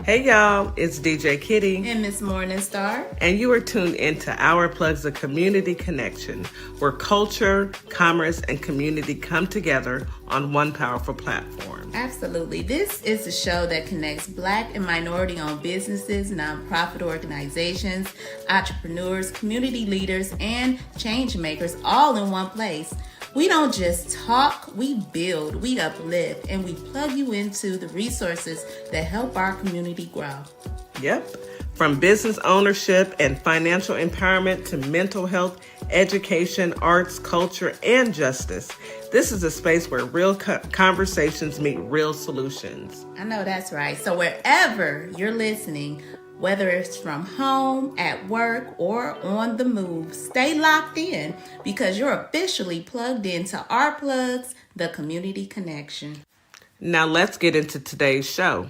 Hey y'all, it's DJ Kitty. And Miss Morningstar. And you are tuned into Our Plugs, a community connection, where culture, commerce, and community come together on one powerful platform. Absolutely. This is a show that connects Black and minority-owned businesses, nonprofit organizations, entrepreneurs, community leaders, and change makers all in one place. We don't just talk, we build, we uplift, and we plug you into the resources that help our community grow. Yep. From business ownership and financial empowerment to mental health, education, arts, culture, and justice, this is a space where real conversations meet real solutions. I know that's right. So wherever you're listening, whether it's from home, at work, or on the move, stay locked in because you're officially plugged into Our Plugs, the community connection. Now let's get into today's show.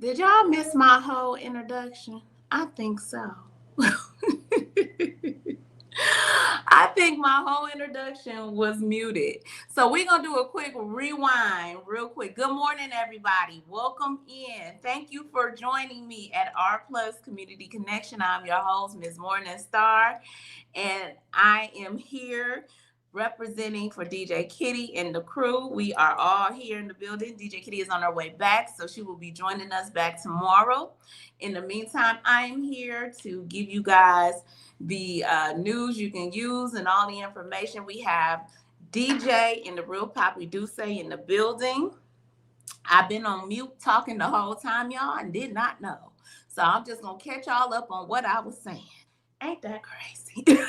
Did y'all miss my whole introduction? I think so. I think my whole introduction was muted. So we're going to do a quick rewind real quick. Good morning, everybody. Welcome in. Thank you for joining me at Our Plus Community Connection. I'm your host, Ms. Morningstar, and I am here representing for DJ Kitty and the crew. We are all here in the building. DJ Kitty is on her way back, so she will be joining us back tomorrow. In the meantime, I am here to give you guys the news you can use and all the information. We have DJ and the real Papi in the building. I've been on mute talking the whole time, y'all, and did not know. So I'm just going to catch y'all up on what I was saying. Ain't that crazy?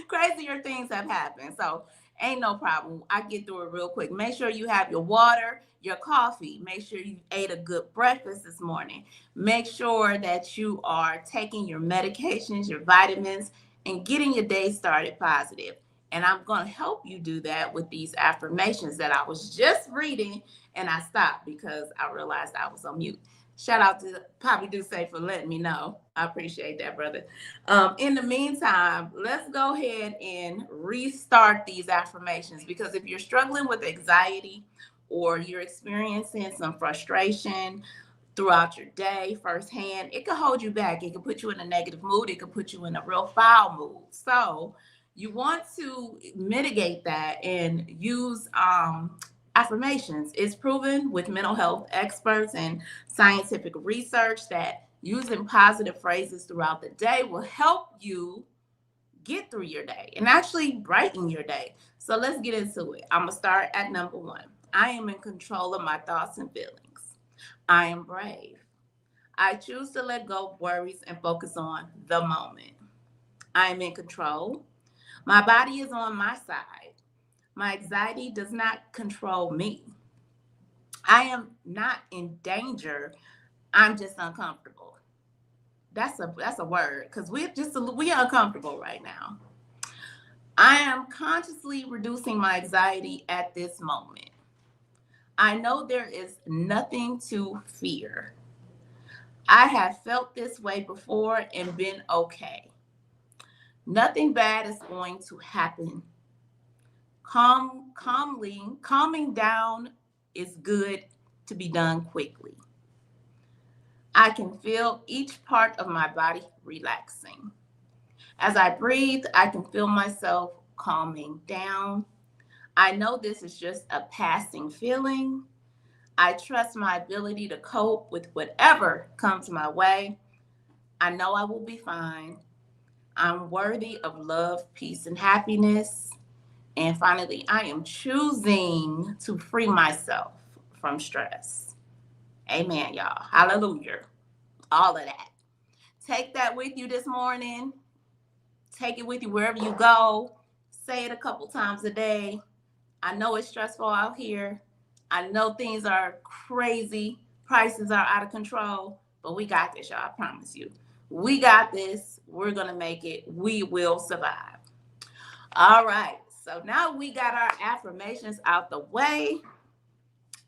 Crazier things have happened. So ain't no problem. I get through it real quick. Make sure you have your water, your coffee. Make sure you ate a good breakfast this morning. Make sure that you are taking your medications, your vitamins, and getting your day started positive. And I'm going to help you do that with these affirmations that I was just reading, and I stopped because I realized I was on mute. Shout out to Papi for letting me know. I appreciate that, brother. In the meantime, let's go ahead and restart these affirmations, because if you're struggling with anxiety or you're experiencing some frustration throughout your day firsthand, it could hold you back. It could put you in a negative mood. It could put you in a real foul mood. So you want to mitigate that and use affirmations. It's proven with mental health experts and scientific research that using positive phrases throughout the day will help you get through your day and actually brighten your day. So let's get into it. I'm going to start at number 1. I am in control of my thoughts and feelings. I am brave. I choose to let go of worries and focus on the moment. I am in control. My body is on my side. My anxiety does not control me. I am not in danger. I'm just uncomfortable. That's a word, because we're uncomfortable right now. I am consciously reducing my anxiety at this moment. I know there is nothing to fear. I have felt this way before and been okay. Nothing bad is going to happen. Calming down is good to be done quickly. I can feel each part of my body relaxing. As I breathe, I can feel myself calming down. I know this is just a passing feeling. I trust my ability to cope with whatever comes my way. I know I will be fine. I'm worthy of love, peace, and happiness. And finally, I am choosing to free myself from stress. Amen, y'all. Hallelujah. All of that. Take that with you this morning. Take it with you wherever you go. Say it a couple times a day. I know it's stressful out here. I know things are crazy. Prices are out of control. But we got this, y'all. I promise you. We got this. We're going to make it. We will survive. All right. So now we got our affirmations out the way.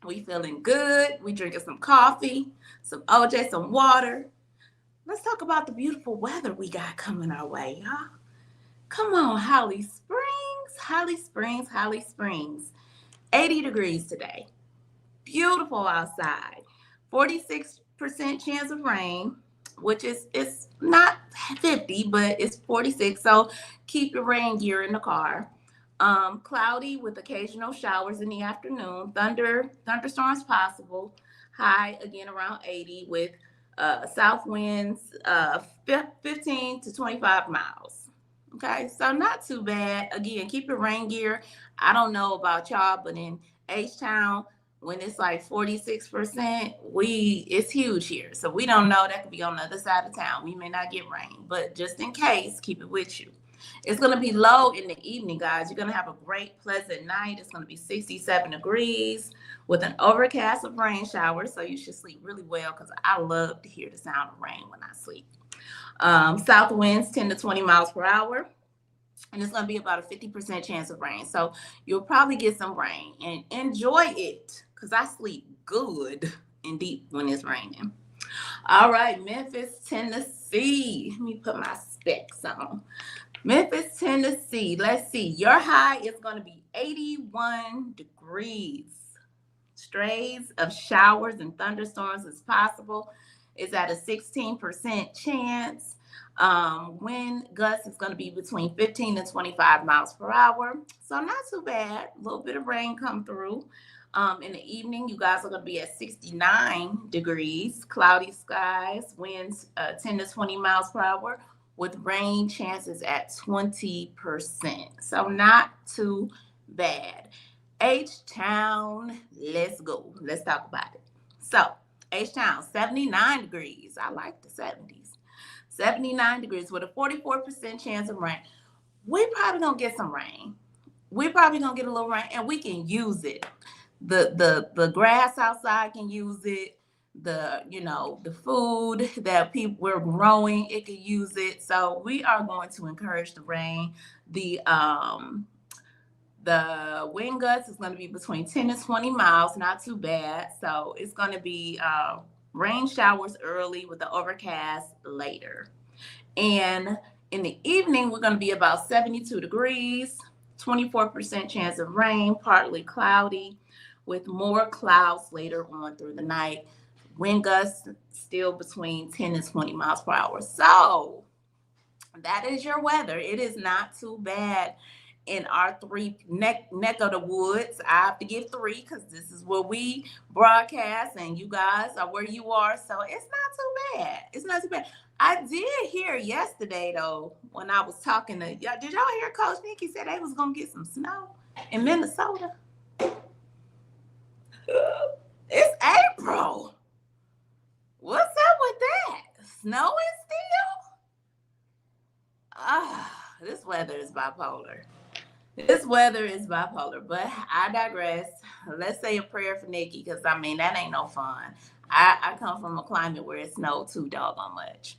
We feeling good. We drinking some coffee, some OJ, some water. Let's talk about the beautiful weather we got coming our way, y'all. Come on, Holly Springs, Holly Springs, Holly Springs. 80 degrees today. Beautiful outside. 46% chance of rain, which is it's not 50, but it's 46. So keep your rain gear in the car. Cloudy with occasional showers in the afternoon. Thunderstorms possible. High again around 80 with south winds 15 to 25 miles. Okay, so not too bad. Again, keep your rain gear. I don't know about y'all, but in H-Town, when it's like 46%, it's huge here. So we don't know. That could be on the other side of town. We may not get rain, but just in case, keep it with you. It's going to be low in the evening, guys. You're going to have a great, pleasant night. It's going to be 67 degrees with an overcast of rain showers. So you should sleep really well, because I love to hear the sound of rain when I sleep. South winds 10 to 20 miles per hour. And it's going to be about a 50% chance of rain. So you'll probably get some rain and enjoy it, because I sleep good and deep when it's raining. All right, Memphis, Tennessee. Let me put my specs on. Memphis, Tennessee. Let's see. Your high is going to be 81 degrees. Strays of showers and thunderstorms is possible. It's at a 16% chance. Wind gusts is going to be between 15 and 25 miles per hour. So not too bad. A little bit of rain come through. In the evening, you guys are going to be at 69 degrees, cloudy skies, winds 10 to 20 miles per hour, with rain chances at 20%. So not too bad. H-Town, let's go. Let's talk about it. So, H-Town, 79 degrees. I like the 70s. 79 degrees with a 44% chance of rain. We probably gonna get some rain. We probably gonna get a little rain, and we can use it. The grass outside can use it. The food that people we're growing, it can use it. So we are going to encourage the rain. The wind gusts is going to be between 10 and 20 miles, not too bad. So it's going to be rain showers early with the overcast later. And in the evening, we're going to be about 72 degrees, 24% chance of rain, partly cloudy, with more clouds later on through the night. Wind gusts still between 10 and 20 miles per hour. So that is your weather. It is not too bad in our three neck of the woods. I have to give three because this is where we broadcast and you guys are where you are. So it's not too bad. It's not too bad. I did hear yesterday though, when I was talking to y'all, did y'all hear Coach Nikki said they was gonna get some snow in Minnesota? It's April. What's up with that? Snowing still? This weather is bipolar. This weather is bipolar, but I digress. Let's say a prayer for Nikki, because I mean that ain't no fun. I come from a climate where it snowed too doggone much.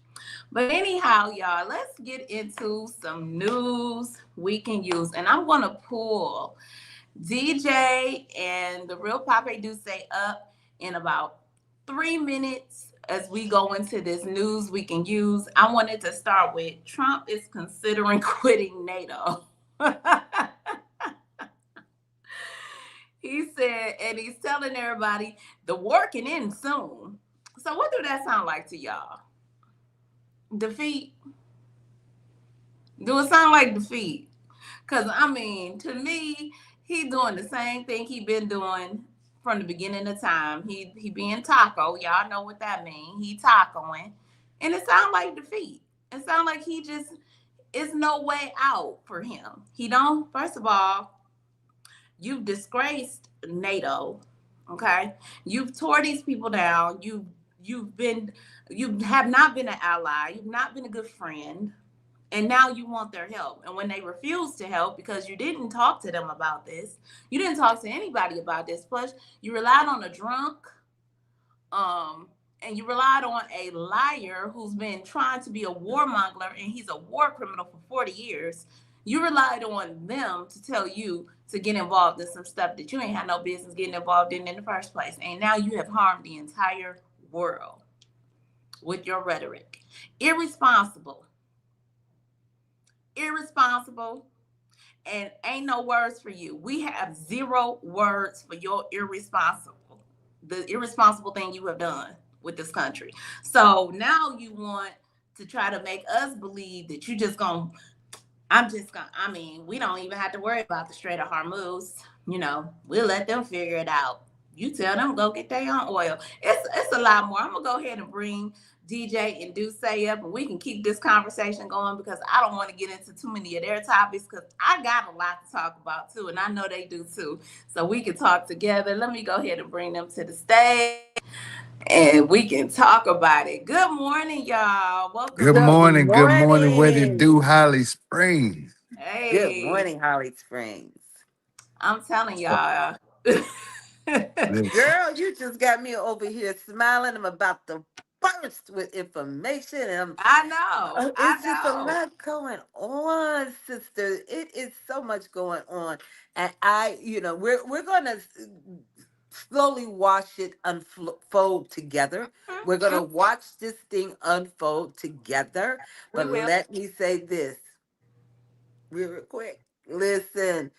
But anyhow, y'all, let's get into some news we can use. And I'm gonna pull DeeJay and the real Papi do say up in about 3 minutes as we go into this news we can use. I wanted to start with Trump is considering quitting NATO. He said, and he's telling everybody the war can end soon. So what do that sound like to y'all? Defeat? Do it sound like defeat? Because, I mean, to me, he doing the same thing he been doing from the beginning of time. He being taco. Y'all know what that means. He tacoing. And it sounds like defeat. It sounds like he just, it's no way out for him. He don't, first of all, you've disgraced NATO, okay? You've tore these people down. You have not been an ally. You've not been a good friend. And now you want their help. And when they refuse to help because you didn't talk to them about this, you didn't talk to anybody about this. Plus, you relied on a drunk, and you relied on a liar who's been trying to be a warmonger, and he's a war criminal for 40 years. You relied on them to tell you to get involved in some stuff that you ain't had no business getting involved in the first place. And now you have harmed the entire world with your rhetoric. Irresponsible, and ain't no words for you. We have 0 words for your the irresponsible thing you have done with this country. So now you want to try to make us believe that you just gonna, I mean, we don't even have to worry about the Strait of Hormuz. We'll let them figure it out. You tell them go get their own oil. It's a lot more. I'm gonna go ahead and bring DeeJay and Do Say up, and we can keep this conversation going because I don't want to get into too many of their topics because I got a lot to talk about too, and I know they do too. So we can talk together. Let me go ahead and bring them to the stage, and we can talk about it. Good morning, y'all. Welcome. Good Good morning. Good morning. What it do, morning. Holly Springs? Hey. Good morning, Holly Springs. I'm telling Oh, y'all. listen. Girl, you just got me over here smiling. I'm about to burst with information. And I know. it's just a I know. lot going on, sister. It is so much going on. And we're gonna slowly watch it unfold together. We're going to watch this thing unfold together. We But will. let me say this real quick. Listen,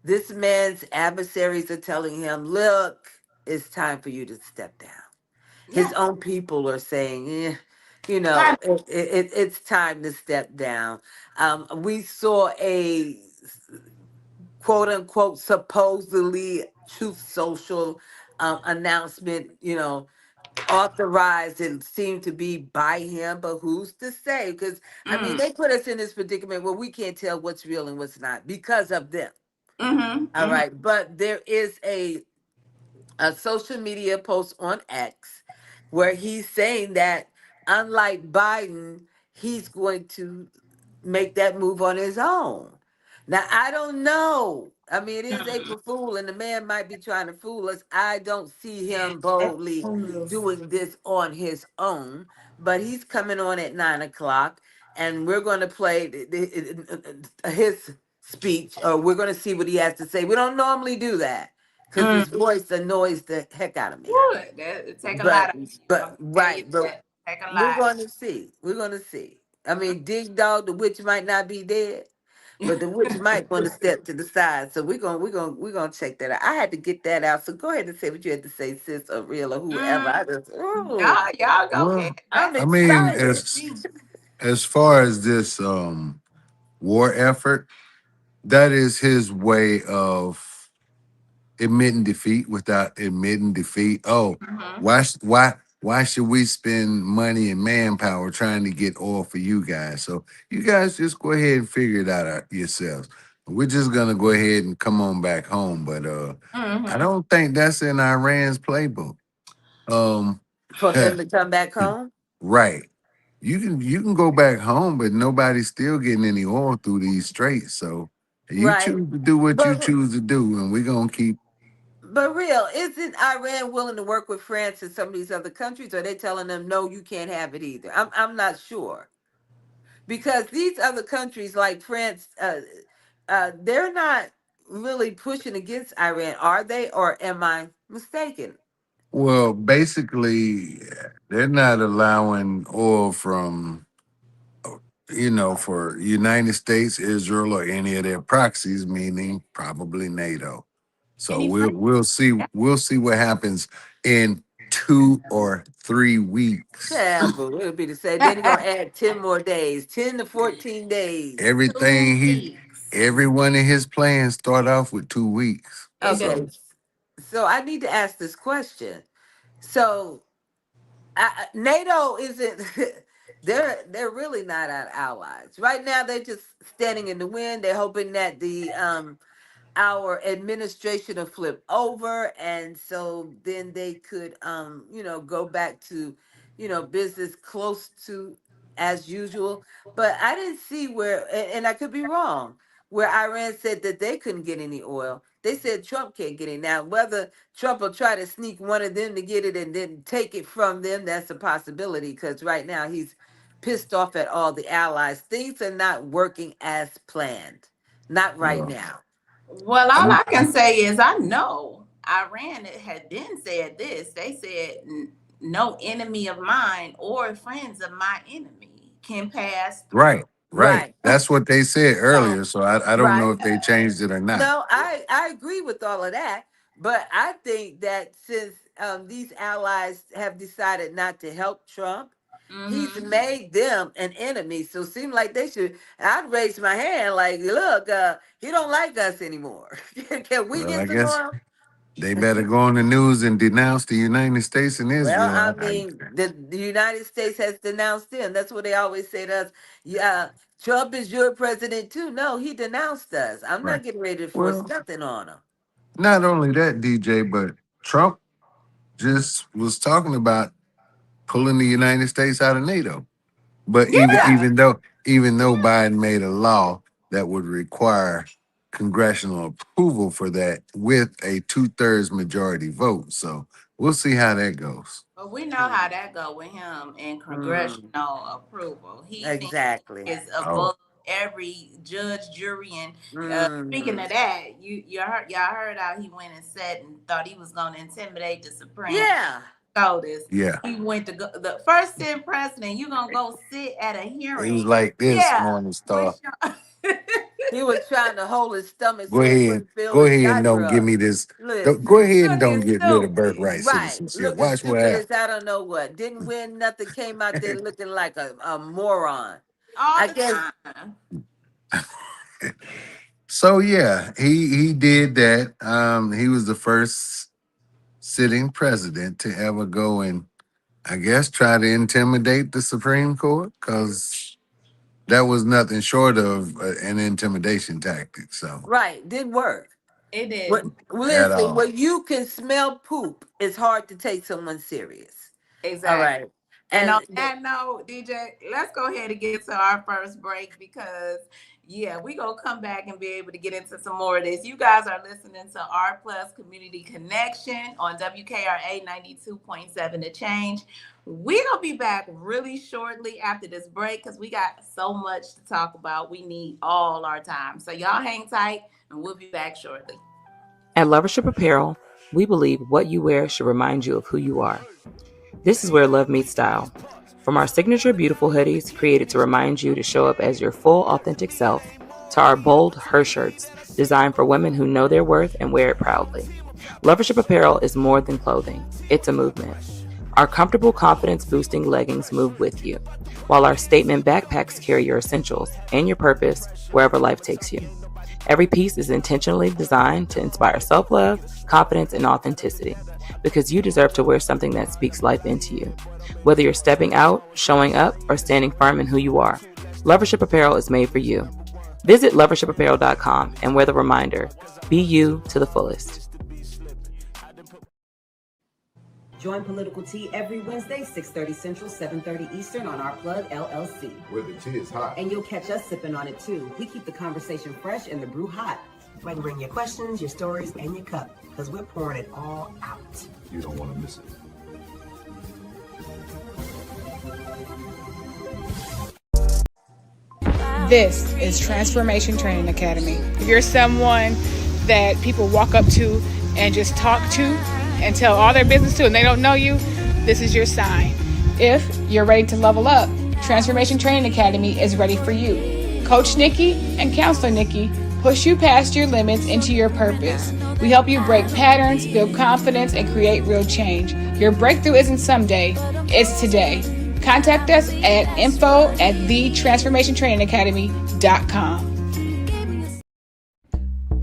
this man's adversaries are telling him, look, it's time for you to step down. His Yeah. own people are saying, Right. it's time to step down. We saw a quote unquote supposedly Truth Social announcement, authorized and seemed to be by him, but who's to say? Because I mean, Mm. they put us in this predicament where we can't tell what's real and what's not because of them. Mm-hmm. All Mm-hmm. right, but there is a social media post on X where he's saying that unlike Biden, he's going to make that move on his own. Now, I don't know. I mean, it is April Fool, and the man might be trying to fool us. I don't see him boldly doing this on his own, but he's coming on at 9 o'clock, and we're going to play his speech, or we're going to see what he has to say. We don't normally do that because Mm. his voice annoys the heck out of me. Would that take a lot But of me? I'm but gonna tell you right, but that. Take a we're lot. going to see. We're going to see. I mean, Dig Dog, the witch might not be dead, but the witch might want to step to the side. So we're gonna check that out. I had to get that out. So go ahead and say what you had to say, sis or real or whoever. Mm. I just Y'all go ahead. Well, I'm I mean, excited. as far as this war effort, that is his way of admitting defeat without admitting defeat. Oh, Mm-hmm. why should we spend money and manpower trying to get oil for you guys? So you guys just go ahead and figure it out yourselves. We're just gonna go ahead and come on back home. But I Mm-hmm. don't think that's in Iran's playbook. Um For him to come back home. right. You can go back home, but nobody's still getting any oil through these straits. So you Right. choose to do what you But choose to do, and we're gonna keep. but real, isn't Iran willing to work with France and some of these other countries? Or are they telling them no, you can't have it either? I'm not sure. Because these other countries like France, they're not really pushing against Iran, are they? Or am I mistaken? Well, basically, they're not allowing oil from, for United States, Israel, or any of their proxies, meaning probably NATO. So Any we'll friends? we'll see we'll see what happens in 2 or 3 weeks. Yeah, but it'll be the same. Then you're gonna add 10 more days, 10 to 14 days. Everything Two he, weeks. every one of his plans start off with 2 weeks. It does. Okay, so I need to ask this question. So NATO isn't. They're really not our allies right now. They're just standing in the wind. They're hoping that the our administration will flip over, and so then they could go back to business close to as usual. But I didn't see where, and I could be wrong, where Iran said that they couldn't get any oil. They said Trump can't get it. Now whether Trump will try to sneak one of them to get it and then take it from them, that's a possibility, because right now he's pissed off at all the allies. Things are not working as planned, not right Well, now. Well, all I'm I can say is I know Iran had been said this. They said no enemy of mine or friends of my enemy can pass through. right, right. Right. That's what they said So, earlier. So I don't know right. if they changed it or not. No, I agree with all of that, but I think that since these allies have decided not to help Trump, he's Mm-hmm. made them an enemy. So it seems like they should. I'd raise my hand, like, look, he don't like us anymore. Can we Well, I get some guess more? they better go on the news and denounce the United States and Well, Israel. I mean, the United States has denounced them. That's what they always say to us. Yeah, Trump is your president too. No, he denounced us. I'm Right. not getting ready to force Well, nothing on him. not only that, DJ, but Trump just was talking about pulling the United States out of NATO. But even Yeah. Yeah. even though even though Biden made a law that would require congressional approval for that with a 2/3 majority vote, so we'll see how that goes. But we know how Mm, that go with him and mm, congressional approval. He thinks exactly. he is Oh, above every judge, jury, and speaking Mm. of that, y'all heard how he went and said and thought he was going to intimidate the Supreme Yeah. SCOTUS. Yeah. He went to go, the first sitting president. You gonna go sit at a He hearing? was like this, Yeah. Morning Star. He was trying to hold his stomach Go so he ahead. wouldn't fill Go his ahead and diaper don't give up. me this. Go Listen, ahead and don't looking get rid of stupid. birthright Right. citizenship. Looking Watch what stupid happens. as I don't know what. Didn't win nothing, came out there looking like a moron. all I the guess. time. So yeah, he did that. He was the first sitting president to ever go and, I guess, try to intimidate the Supreme Court, because that was nothing short of an intimidation tactic. So Right. Didn't work. It What, did. at listen, all. when you can smell poop, it's hard to take someone serious. All Exactly. right. And And on that note, DJ, let's go ahead and get to our first break because yeah, we gonna come back and be able to get into some more of this. You guys are listening to R Plus Community Connection on WKRA 92.7 The Change. We gonna be back really shortly after this break because we got so much to talk about. We need all our time. So y'all hang tight and we'll be back shortly. At Lovership Apparel, we believe what you wear should remind you of who you are. This is where love meets style. From our signature beautiful hoodies created to remind you to show up as your full authentic self, to our bold her shirts designed for women who know their worth and wear it proudly. Lovership Apparel is more than clothing. It's a movement. Our comfortable confidence-boosting leggings move with you, while our statement backpacks carry your essentials and your purpose wherever life takes you. Every piece is intentionally designed to inspire self-love, confidence, and authenticity, because you deserve to wear something that speaks life into you. Whether you're stepping out, showing up, or standing firm in who you are, Lovership Apparel is made for you. Visit lovershipapparel.com and wear the reminder, be you to the fullest. Join Political Tea every Wednesday, 6:30 Central, 7:30 Eastern on Our Plug LLC. Where the tea is hot. And you'll catch us sipping on it too. We keep the conversation fresh and the brew hot. You can bring your questions, your stories, and your cup, because we're pouring it all out. You don't want to miss it. This is Transformation Training Academy. If you're someone that people walk up to and just talk to and tell all their business to and they don't know you, this is your sign. If you're ready to level up, Transformation Training Academy is ready for you. Coach Nikki and Counselor Nikki push you past your limits into your purpose. We help you break patterns, build confidence, and create real change. Your breakthrough isn't someday, it's today. Contact us at info@thetransformationtrainingacademy.com.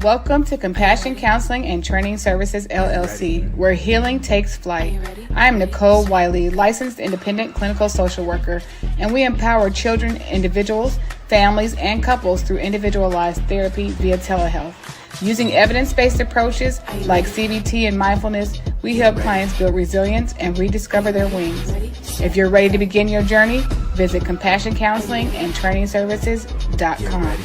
Welcome to Compassion Counseling and Training Services, LLC, where healing takes flight. I am Nicole Wiley, licensed independent clinical social worker, and we empower children, individuals, families, and couples through individualized therapy via telehealth. Using evidence-based approaches like CBT and mindfulness, we help clients build resilience and rediscover their wings. If you're ready to begin your journey, visit CompassionCounselingandTrainingServices.com.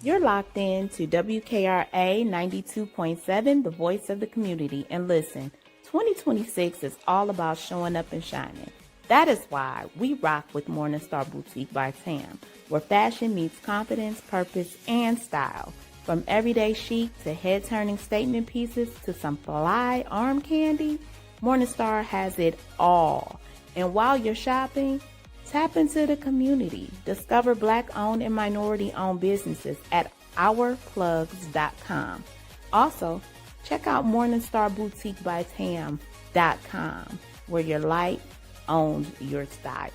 You're locked in to WKRA 92.7, the voice of the community. And listen, 2026 is all about showing up and shining. That is why we rock with Morningstar Boutique by Tam, where fashion meets confidence, purpose, and style. From everyday chic to head-turning statement pieces to some fly arm candy, Morningstar has it all. And while you're shopping, tap into the community. Discover Black-owned and minority-owned businesses at ourplugs.com. Also, check out MorningstarBoutiqueByTam.com, where your light owns your style.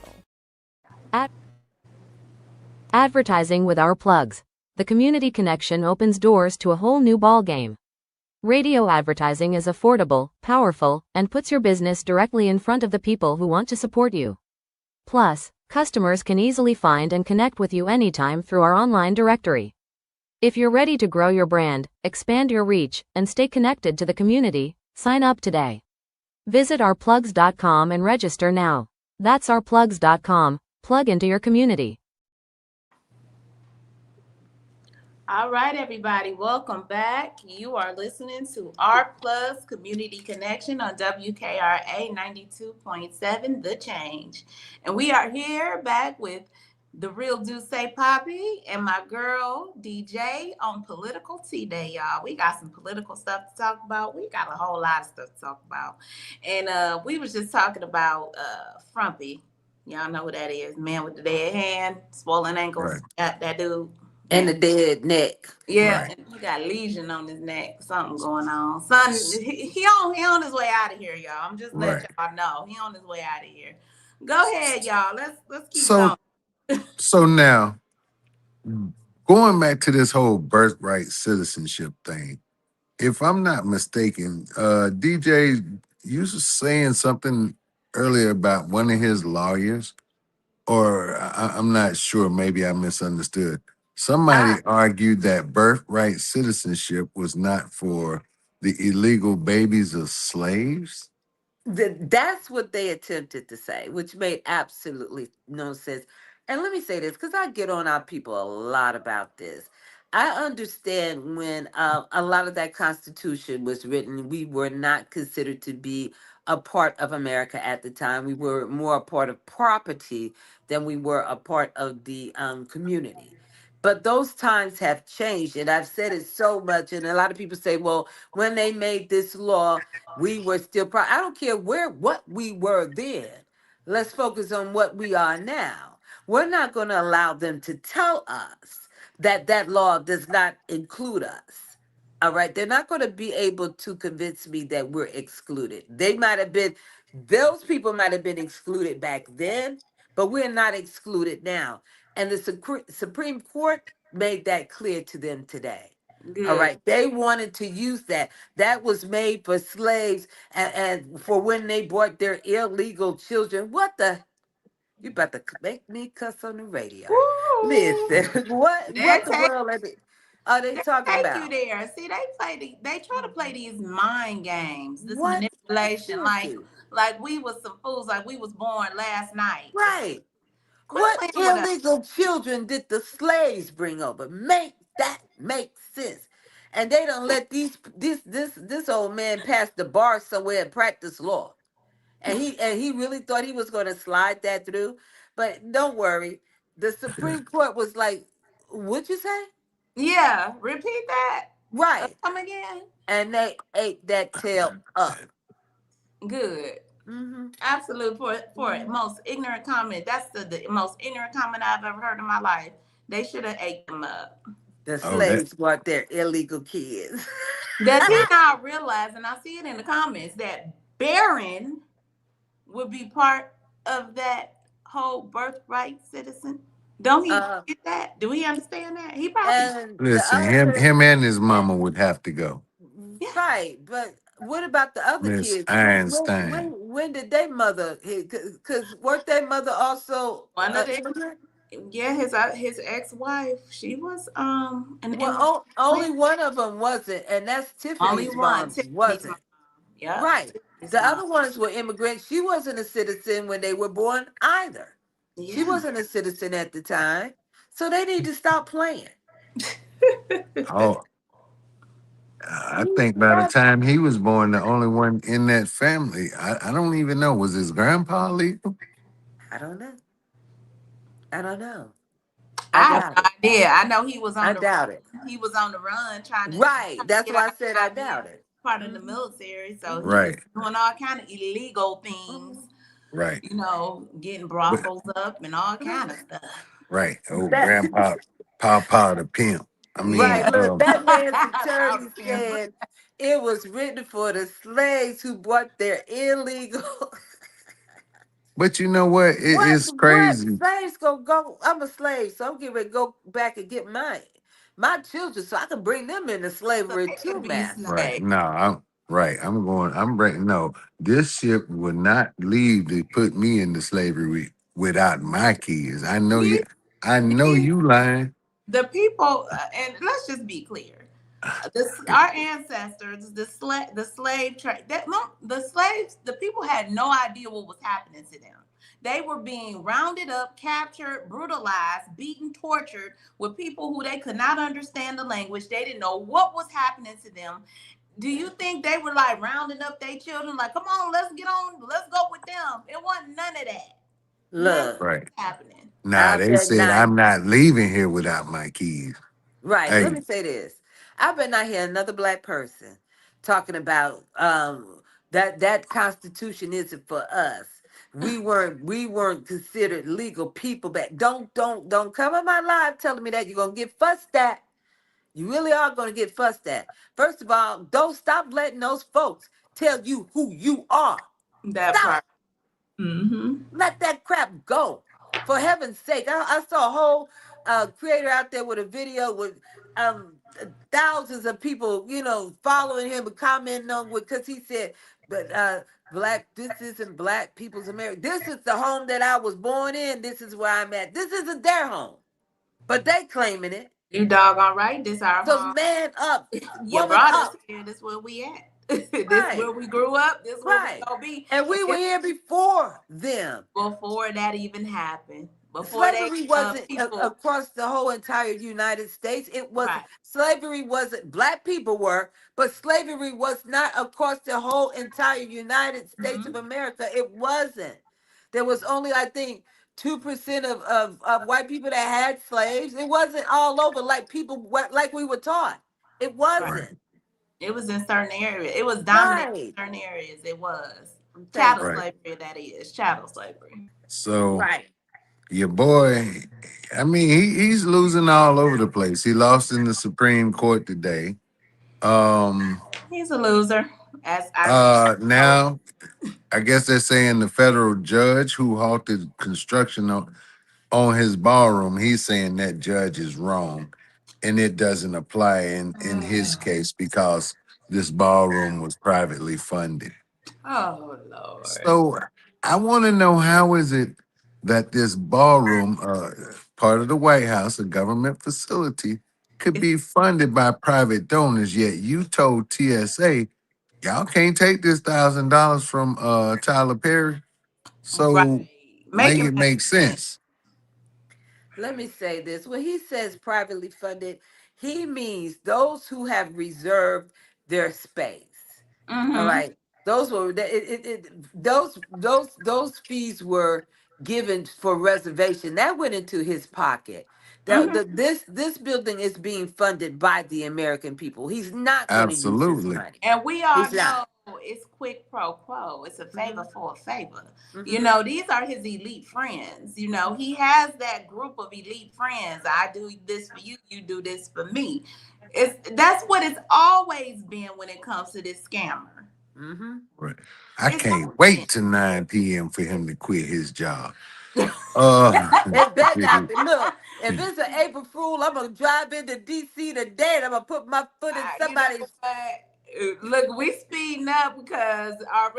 Advertising with Our Plugs. The community connection opens doors to a whole new ballgame. Radio advertising is affordable, powerful, and puts your business directly in front of the people who want to support you. Plus, customers can easily find and connect with you anytime through our online directory. If you're ready to grow your brand, expand your reach, and stay connected to the community, sign up today. Visit ourplugs.com and register now. That's ourplugs.com. Plug into your community. All right, everybody, welcome back. You are listening to Our Plus Community Connection on WKRA 92.7, The Change. And we are here back with the real DeeJay Papi and my girl DeeJay on Political Tea Day, y'all. We got some political stuff to talk about. We got a whole lot of stuff to talk about. And we was just talking about Frumpy. Y'all know who that is. Man with the dead hand, swollen ankles. Right. That dude. And Man. the dead neck. Yeah, Right. and he got lesion on his neck. Something going on. Son, he on his way out of here, y'all. I'm just letting Right. y'all know he on his way out of here. Go ahead, y'all. Let's keep So going. so now going back to this whole birthright citizenship thing, if I'm not mistaken, DJ, you was saying something earlier about one of his lawyers, or I'm not sure, maybe I misunderstood. Somebody I argued that birthright citizenship was not for the illegal babies of slaves. That's what they attempted to say, which made absolutely no sense. And let me say this, because I get on our people a lot about this. I understand when a lot of that Constitution was written, we were not considered to be a part of America at the time. We were more a part of property than we were a part of the community. But those times have changed, and I've said it so much. And a lot of people say, well, when they made this law, we were still I don't care what we were then. Let's focus on what we are now. We're not going to allow them to tell us that that law does not include us. All right, they're not going to be able to convince me that we're excluded. They might have been, those people might have been excluded back then, but we're not excluded now. And the Supreme Court made that clear to them today. All Good. right, they wanted to use that. That was made for slaves and for when they brought their illegal children. What the? You about to make me cuss on the radio. Woo! Listen, what They the take world are they talking take you about? there. See, they try to play these mind games, this What? manipulation, Seriously. like we was some fools, like we was born last night. Right. Quit What playing with us. illegal children did the slaves bring over? Make that make sense. And they don't let this old man pass the bar somewhere and practice law. And he really thought he was going to slide that through. But don't worry. The Supreme Court was like, what'd you say? Yeah, repeat that. Right. Come again. And they ate that tail up. Good. Hmm. Absolute for most ignorant comment. That's the most ignorant comment I've ever heard in my life. They should have ate them up. The Oh, that slaves brought their illegal kids. Does he not realize, and I see it in the comments, that Barron would be part of that whole birthright citizen? Don't he uh, get that? Do he understand that? He probably and the listen, him other, him and his and mama would have to go. yeah. right, but what about the other Miss kids? Einstein. When did their mother? Because weren't their mother also One of the immigrant? yeah, his ex-wife, she was an Well, immigrant. only one of them wasn't, and that's Only Tiffany's one, mom. Tiffany's mom. Wasn't Yep, right. Tiffany's The mom. other ones were immigrants. She wasn't a citizen when they were born either. She Yeah. wasn't a citizen at the time, so they need to stop playing. Oh, I think by the time he was born, the only one in that family, I don't even know, was his grandpa legal? I don't know. I don't know. I I have doubt no it. idea. I know he was I on the doubt it. run. He was on the run Right. trying to That's get why I out said I of being doubt it. part of the Mhm. military. So he was Right, doing all kind of illegal things, Mhm. right, getting but brothels up and all kind of stuff. right. Oh, That grandpa, Papa the pimp. I mean, right. Yeah. Look, that man's Proud attorney of him. said it was written for the slaves who brought their illegal. but you know what? It's What crazy. slaves gonna go? I'm a slave, so I'm getting ready to go back and get my children, so I can bring them into So slavery they too, could be master. Right. snakes. No, I'm right. I'm going. I'm breaking. No, this ship would not leave to put me into slavery without my kids. I know you. Me, I know me, you lying. the people, and let's just be clear. Our ancestors, the slave trade, the slaves, the people had no idea what was happening to them. They were being rounded up, captured, brutalized, beaten, tortured with people who they could not understand the language. They didn't know what was happening to them. Do you think they were like rounding up their children, like, come on, let's get on, let's go with them? It wasn't none of that. None of that Look, Right. was happening. Nah, I they bet said not. I'm not leaving here without my keys. Right. Let Hey, me say this. I bet not hear another black person talking about that Constitution isn't for us. We weren't considered legal people back. Don't come on my live telling me that you're gonna get fussed at. You really are gonna get fussed at. First of all, don't stop letting those folks tell you who you are. That Stop. part. Mm-hmm. Let that crap go. For heaven's sake. I saw a whole creator out there with a video with thousands of people, following him and commenting on because he said, but this isn't black people's America. This is the home that I was born in. This is where I'm at. This isn't their home. But they claiming it. You doggone right. This our So home. man up, You woman brought us up. here. This where we at. This Right. where we grew up. This where we Right. gonna be. And we were here before them. Before that even happened. Before they Slavery wasn't people. across the whole entire United States. It wasn't. Right. Slavery wasn't. Black people were, but slavery was not across the whole entire United States of America. It wasn't. There was only, I think, 2% of white people that had slaves. It wasn't all over like we were taught. It right. wasn't. It was in certain areas. It was dominant Right. in certain areas. It was. Thank Chattel you. Right. slavery, that is. Chattel slavery. So Right. your boy, I mean, he's losing all over the place. He lost in the Supreme Court today. He's a loser. As I Now I guess they're saying the federal judge who halted construction on his ballroom, he's saying that judge is wrong, and it doesn't apply in his case because this ballroom was privately funded. Oh Lord. So I want to know, how is it that this ballroom, part of the White House, a government facility, could be funded by private donors, yet you told TSA y'all can't take this $1,000 from Tyler Perry. Right. So Make make it it make make sense. sense. Let me say this. When he says privately funded, he means those who have reserved their space. All Mm-hmm. right. Those fees were given for reservation. That went into his pocket. Mm-hmm. This building is being funded by the American people. He's not going to use this Absolutely. money. And we all He's know not. it's quid pro quo. It's a favor for a favor. You Mhm. know, these are his elite friends. You know, he has that group of elite friends. I do this for you, you do this for me. That's what it's always been when it comes to this scammer. Mm-hmm. Right. I It's always can't wait till 9 p.m. for him to quit his job. been. It better not be. Look, if it's an April Fool, I'm gonna drive into DC today and I'm gonna put my foot in You know somebody's. what? Look, we speeding up because our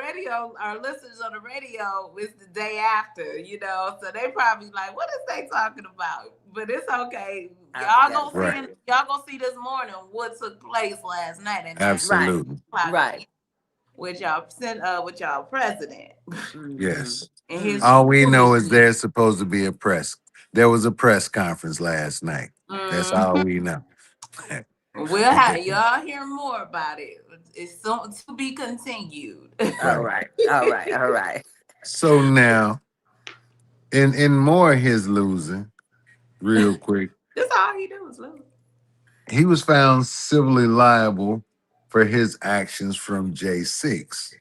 listeners on the radio is the day after, so they probably like, what is they talking about? But it's okay. Right. Y'all gonna see this morning what took place last night at 9 Right. Absolutely. Right. with y'all president Mm-hmm. Yes. and his All we know is foolishness. there's supposed to be a press. There was a press conference last night. That's all Mhm. we know. We'll have y'all hear more about it. It's soon to be continued. All Right. right. All right. All right. So now, in more of his losing, real quick, That's all he do is lose. he was found civilly liable for his actions from J6.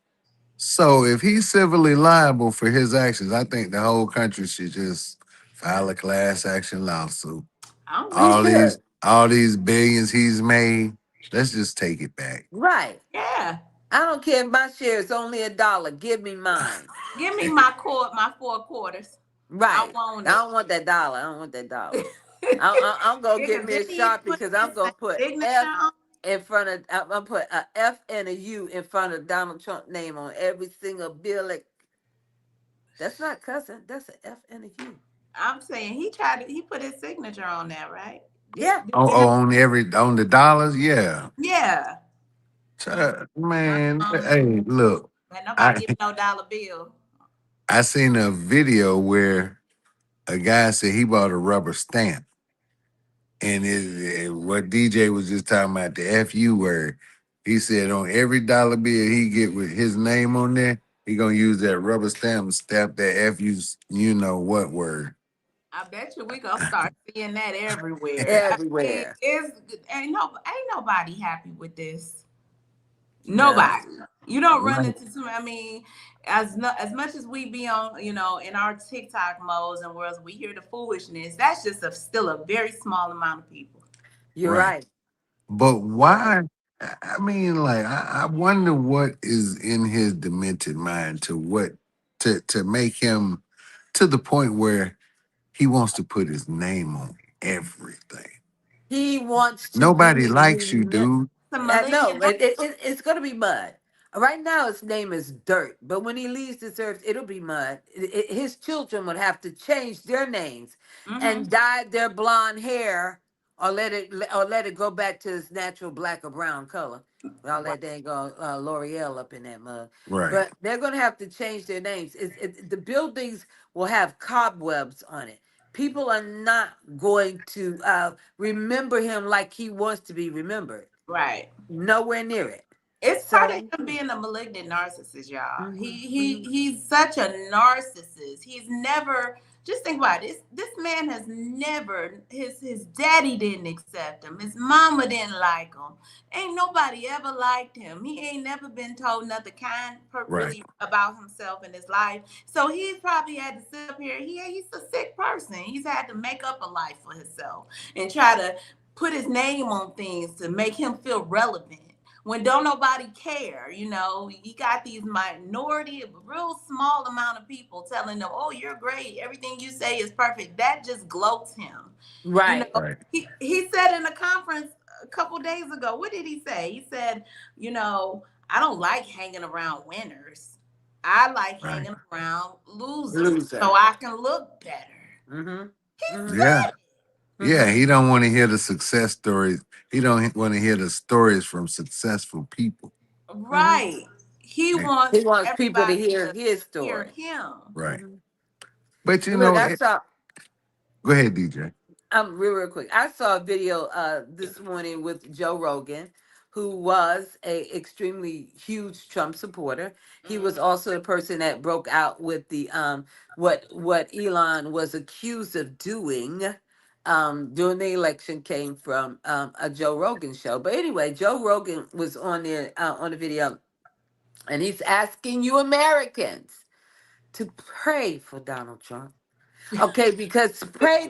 So if he's civilly liable for his actions, I think the whole country should just file a class action lawsuit. I'm We with All you. these should. all these billions he's made, let's just take it back. Right. Yeah. I don't care if my share is only $1. Give me mine. Give me my 4 quarters. Right. Want I it. don't want that dollar. I don't want that dollar. I'm gonna get me a Didn't he Sharpie put because I'm his gonna put signature F on? in front of. I'm gonna put a F and a U in front of Donald Trump's name on every single bill. That's not cussing. That's an F and a U. I'm saying he put his signature on that, right? Yeah. On the dollars, yeah. Yeah. Man, hey, look, And nobody I give no dollar bill. I seen a video where a guy said he bought a rubber stamp, and what DJ was just talking about, the FU word. He said on every dollar bill he get with his name on there, he gonna use that rubber stamp and stamp that FU, you know what word. I bet you we gonna start seeing that everywhere. I mean, Everywhere. ain't nobody happy with this. No. Nobody. You don't run Right. into too. I mean, as much as we be on, in our TikTok modes and worlds, we hear the foolishness. That's just still a very small amount of people. You're Right. right. But You're right. why? I mean, like, I wonder what is in his demented mind to make him to the point where he wants to put his name on everything. He wants to Nobody be likes you, dude. The millennial. no, it's going to be mud. Right now, his name is Dirt, but when he leaves this earth, it'll be mud. His children would have to change their names Mm-hmm. and dye their blonde hair, or let it go back to its natural black or brown color. All that dang L'Oreal up in that mud. Right. But they're going to have to change their names. The buildings will have cobwebs on it. People are not going to remember him like he wants to be remembered. Right. Nowhere near it. It's part of So, him being a malignant narcissist, y'all. mhm, He's such a narcissist. He's never, just think about it. This man has never, his daddy didn't accept him. His mama didn't like him. Ain't nobody ever liked him. He ain't never been told nothing kind Right. really about himself in his life. So he's probably had to sit up here. He's a sick person. He's had to make up a life for himself and try to put his name on things to make him feel relevant when don't nobody care. You got these minority, a real small amount of people telling them, oh, you're great, everything you say is perfect. That just gloats him. right. Right. He said in a conference a couple days ago, what did he say? He said, I don't like hanging around winners. I like Right. hanging around losers Loser. so I can look better. Mm-hmm. He Mm-hmm. Yeah. said Yeah. He don't want to hear the success stories. He don't want to hear the stories from successful people. it. Mm-hmm. Right. He Yeah. wants He wants people to everybody hear to his hear story. him. Right. Mm-hmm. But Look, I saw. go ahead, DJ. Real quick. I saw a video this morning with Joe Rogan, who was a extremely huge Trump supporter. He was also a person that broke out with the what Elon was accused of doing during the election came from a Joe Rogan show. But anyway, Joe Rogan was on there on the video, and he's asking you Americans to pray for Donald Trump. Okay, because pray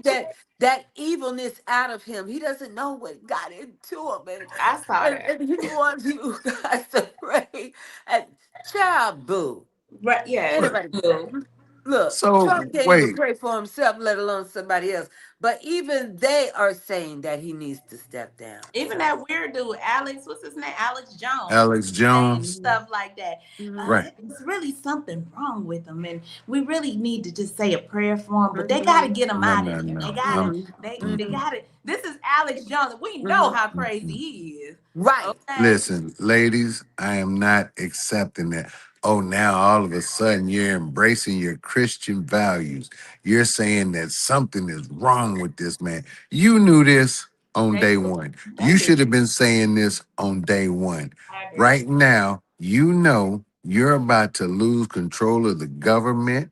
that evilness out of him. He doesn't know what got into him, and I saw and, that. and he wants you guys to pray. And child, boo. Right, yes. But Anybody, Blue. look, so Trump can't even wait, pray for himself, let alone somebody else. But even they are saying that he needs to step down. Even So, that weird dude, Alex, what's his name? Alex Jones, Alex saying Jones. mhm, stuff like that. mhm, Right. There's really something wrong with him, and we really need to just say a prayer for him. But they got to mhm, get him No, out of no, there. They no. got to. They Mm-mm. got to. This is Alex Jones. We know mhm. how crazy Mm-mm. he is. Right. Okay. Listen, ladies, I am not accepting that. Oh, now all of a sudden you're embracing your Christian values. You're saying that something is wrong with this man. You knew this on They day do. one. They You do. should have been saying this on day one. I agree. Right now, you know you're about to lose control of the government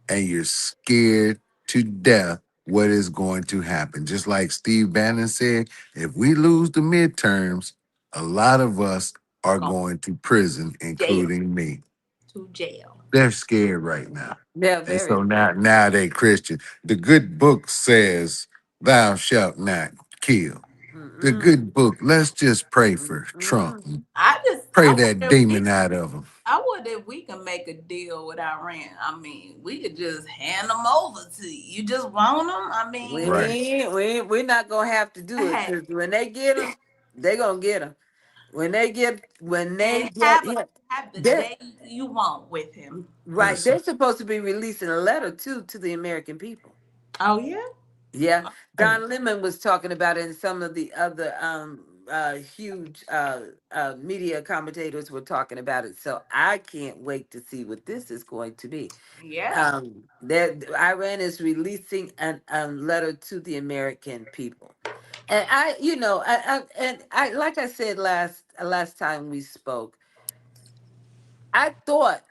and you're scared to death what is going to happen. Just like Steve Bannon said, if we lose the midterms, a lot of us are Going going to prison, to jail. including me. To jail. They're scared right now. They're And very so scared. now they Christian. The good book says, thou shalt not kill. The Mm-mm, good book. Let's just pray for Trump. mm-mm. Pray I that wonder if demon out of him. we can make a deal with Iran. I mean, we could just hand them over to you. You just want them. I We mean, Right. we're not gonna have to do it hey, because when they get them, they gonna get them. When they and get him, have the they're day you want with him. right. Listen. They're supposed to be releasing a letter too to the American people. Oh yeah. Yeah, Hey, Don Lemon was talking about it, and some of the other huge media commentators were talking about it. So I can't wait to see what this is going to be. Yeah. That Iran is releasing a letter to the American people, and like I said last time we spoke, I thought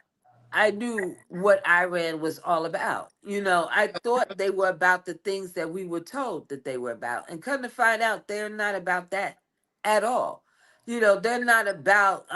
I knew what Iran was all about. I thought they were about the things that we were told that they were about. And come to find out, they're not about that at all. They're not about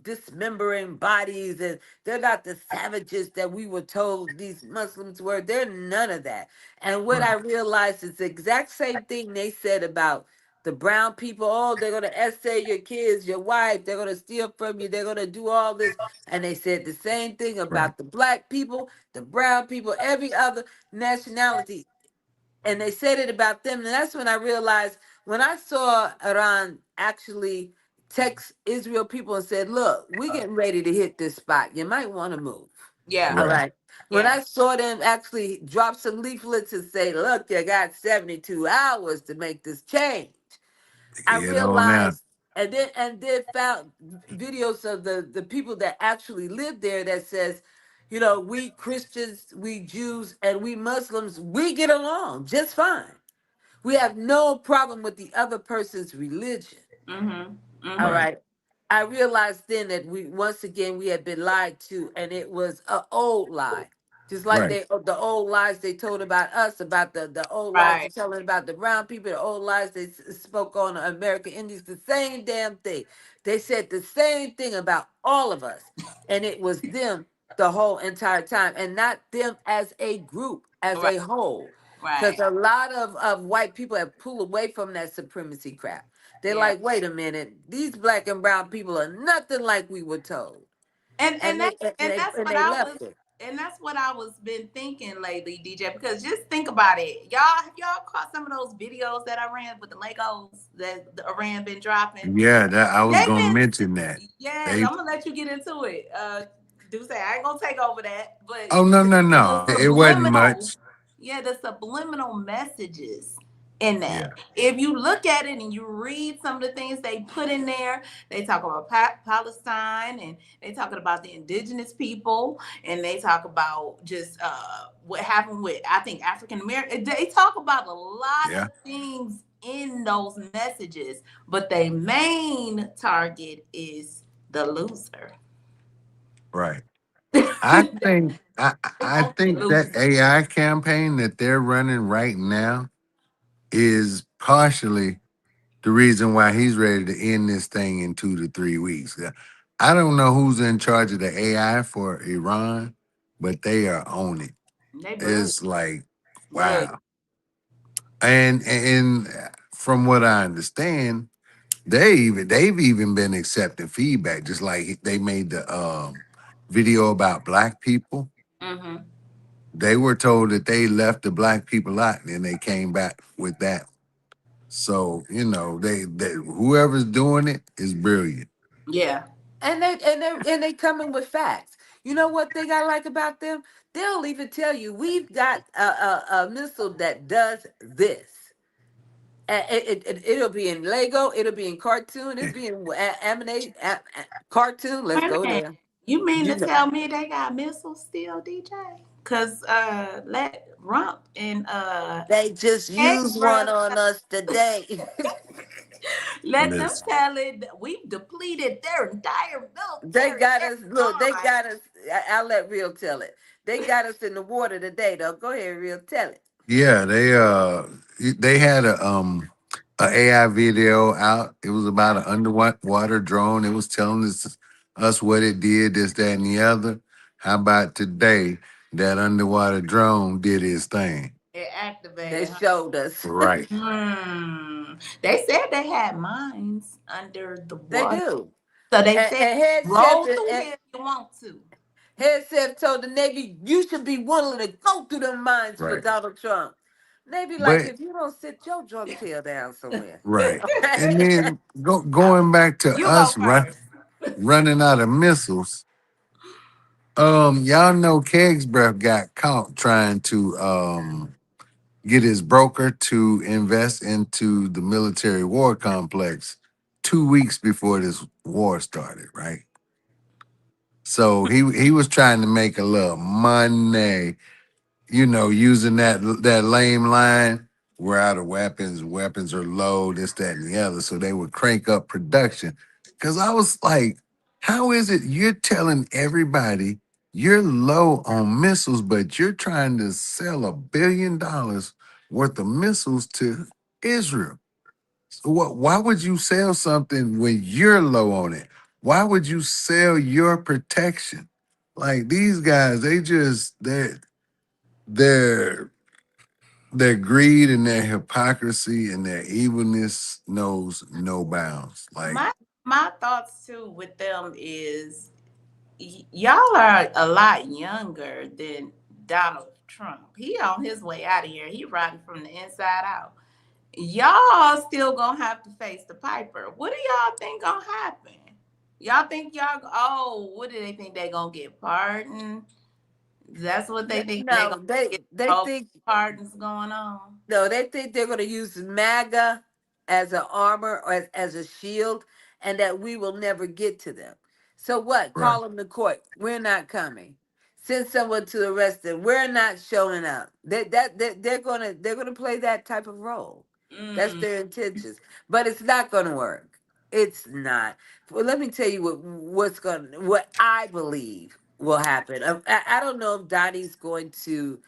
dismembering bodies, and they're not the savages that we were told these Muslims were. They're none of that. And what I Right. realized is the exact same thing they said about the brown people. Oh, they're going to essay your kids, your wife. They're going to steal from you. They're going to do all this. And they said the same thing Right. about the black people, the brown people, every other nationality. And they said it about them. And that's when I realized, when I saw Iran actually text Israel people and said, look, we're getting ready to hit this spot. You might want to move. Yeah. All Right. right. When Yeah. I saw them actually drop some leaflets and say, look, you got 72 hours to make this change, I Get on out. realized, and then found videos of the people that actually live there that says, we Christians, we Jews, and we Muslims, we get along just fine. We have no problem with the other person's religion. Mhm. All Mhm. Right. right. I realized then that we once again we had been lied to, and it was an old lie. Just like Right. the old lies they told about us, about the old lies Right. they're telling about the brown people, the old lies they spoke on American Indians, the same damn thing. They said the same thing about all of us, and it was them the whole entire time, and not them as a group, as Right. a whole. Because Right. a lot of white people have pulled away from that supremacy crap. They're Yeah. like, wait a minute, these black and brown people are nothing like we were told, And and and they that's and and they that's and what they I was left it. and that's what I was been thinking lately, DJ. Because just think about it, y'all. Have y'all caught some of those videos that I ran with the Legos that the Iran been dropping? Yeah, that I was They've gonna been, mention that. yes. They I'm gonna let you get into it. Do say I ain't gonna take over that, but oh no, no, the no. It wasn't subliminal, much. yeah, the subliminal messages in that. Yeah. If you look at it and you read some of the things they put in there, they talk about Palestine, and they talking about the indigenous people, and they talk about just what happened with, I think, African American. They talk about a lot Yeah. of things in those messages, but their main target is the loser. Right. They I want the think that loser. AI campaign that they're running right now is partially the reason why he's ready to end this thing in 2 to 3 weeks. I don't know who's in charge of the AI for Iran, but they are on it. They brilliant. It's like, Brilliant. wow. And from what I understand, they've even been accepting feedback, just like they made the video about black people. Mm-hmm. They were told that they left the black people out, and then they came back with that. So they whoever's doing it is brilliant. Yeah. And they coming with facts. You know what they got like about them? They'll even tell you we've got a missile that does this. It'll be in Lego. It'll be in cartoon. It'll be in animate cartoon. Let's Wait a go minute. there. You mean You to know, tell me they got missiles still, DJ? Cause let Rump and they just X used one brother, on us today. let them Listen, tell it that we've depleted their entire They military. got They're us. Look, they gone. got us. I'll let Real tell it. They got us in the water today, though. Go ahead, Real, tell it. yeah, they had a AI video out. It was about an underwater drone. It was telling us what it did, this, that, and the other. How about today? That underwater drone did its thing. It They activated. Huh? showed us. Right. They said they had mines under the They water, do. so they said And head chef roll through and here if you want to. head chef told the Navy, "You should be willing to go through the mines for Right. Donald Trump." Navy, like, But if you don't sit your drunk tail down somewhere, right. And okay? then going back to You go us first. running out of missiles. Y'all know Keg's breath got caught trying to get his broker to invest into the military war complex 2 weeks before this war started, right? So he was trying to make a little money, using that lame line, we're out of weapons, weapons are low, this, that, and the other. So they would crank up production. Cause I was like, how is it you're telling everybody you're low on missiles, but you're trying to sell $1 billion worth of missiles to Israel? So why would you sell something when you're low on it? Why would you sell your protection? Like these guys, their their greed and their hypocrisy and their evilness knows no bounds. Like, My thoughts too with them is y'all are a lot younger than Donald Trump. He on his way out of here. He riding from the inside out. Y'all still gonna have to face the piper. What do y'all think gonna happen? Y'all think what do they think they gonna get pardoned? That's what they think they No, gonna get they all think pardons going on. no, they think they're going to use MAGA as an armor or as a shield, and that we will never get to them. So what? right, Call them to court. We're not coming. Send someone to arrest them. We're not showing up. They're gonna play that type of role. That's Mm, their intentions, but it's not going to work. It's not. Well, let me tell you what I believe will happen. I don't know if Donnie's going to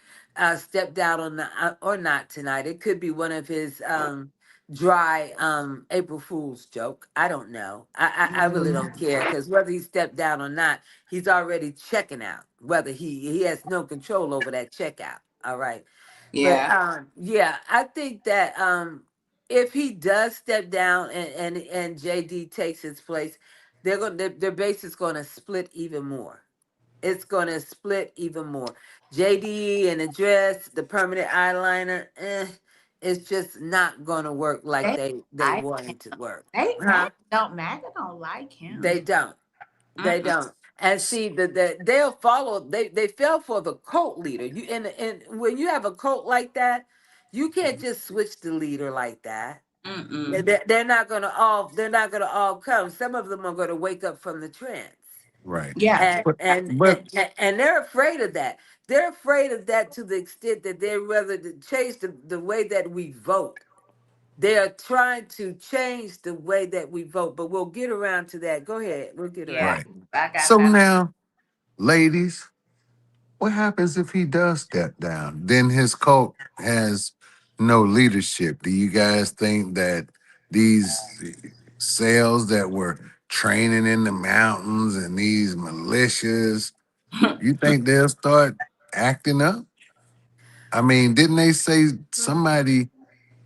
step down on the, or not tonight. It could be one of his dry April Fool's joke. I don't know. I really don't care, because whether he stepped down or not, he's already checking out. Whether he has no control over that checkout. All right. But yeah. yeah, I think that if he does step down and JD takes his place, their base is going to split even more. It's going to split even more. JD and the dress, the permanent eyeliner, it's just not going to work like They they like want him. it to work. They Huh? MAGA don't like They him. don't. They Mm-mm. don't. And see they'll follow. They fell for the cult leader. And when you have a cult like that, you can't just switch the leader like that. Mm-mm. They're not gonna all come. Some of them are gonna wake up from the trance. right. Yeah. and But and but and, and they're afraid of that. They're afraid of that to the extent that they're rather to change the way that we vote. They are trying to change the way that we vote, but we'll get around to that. Go ahead, we'll get around Yeah. right. to it. I got So time. now, ladies, what happens if he does step down? Then his cult has no leadership. Do you guys think that these cells that were training in the mountains and these militias, you think they'll start acting up? I mean, didn't they say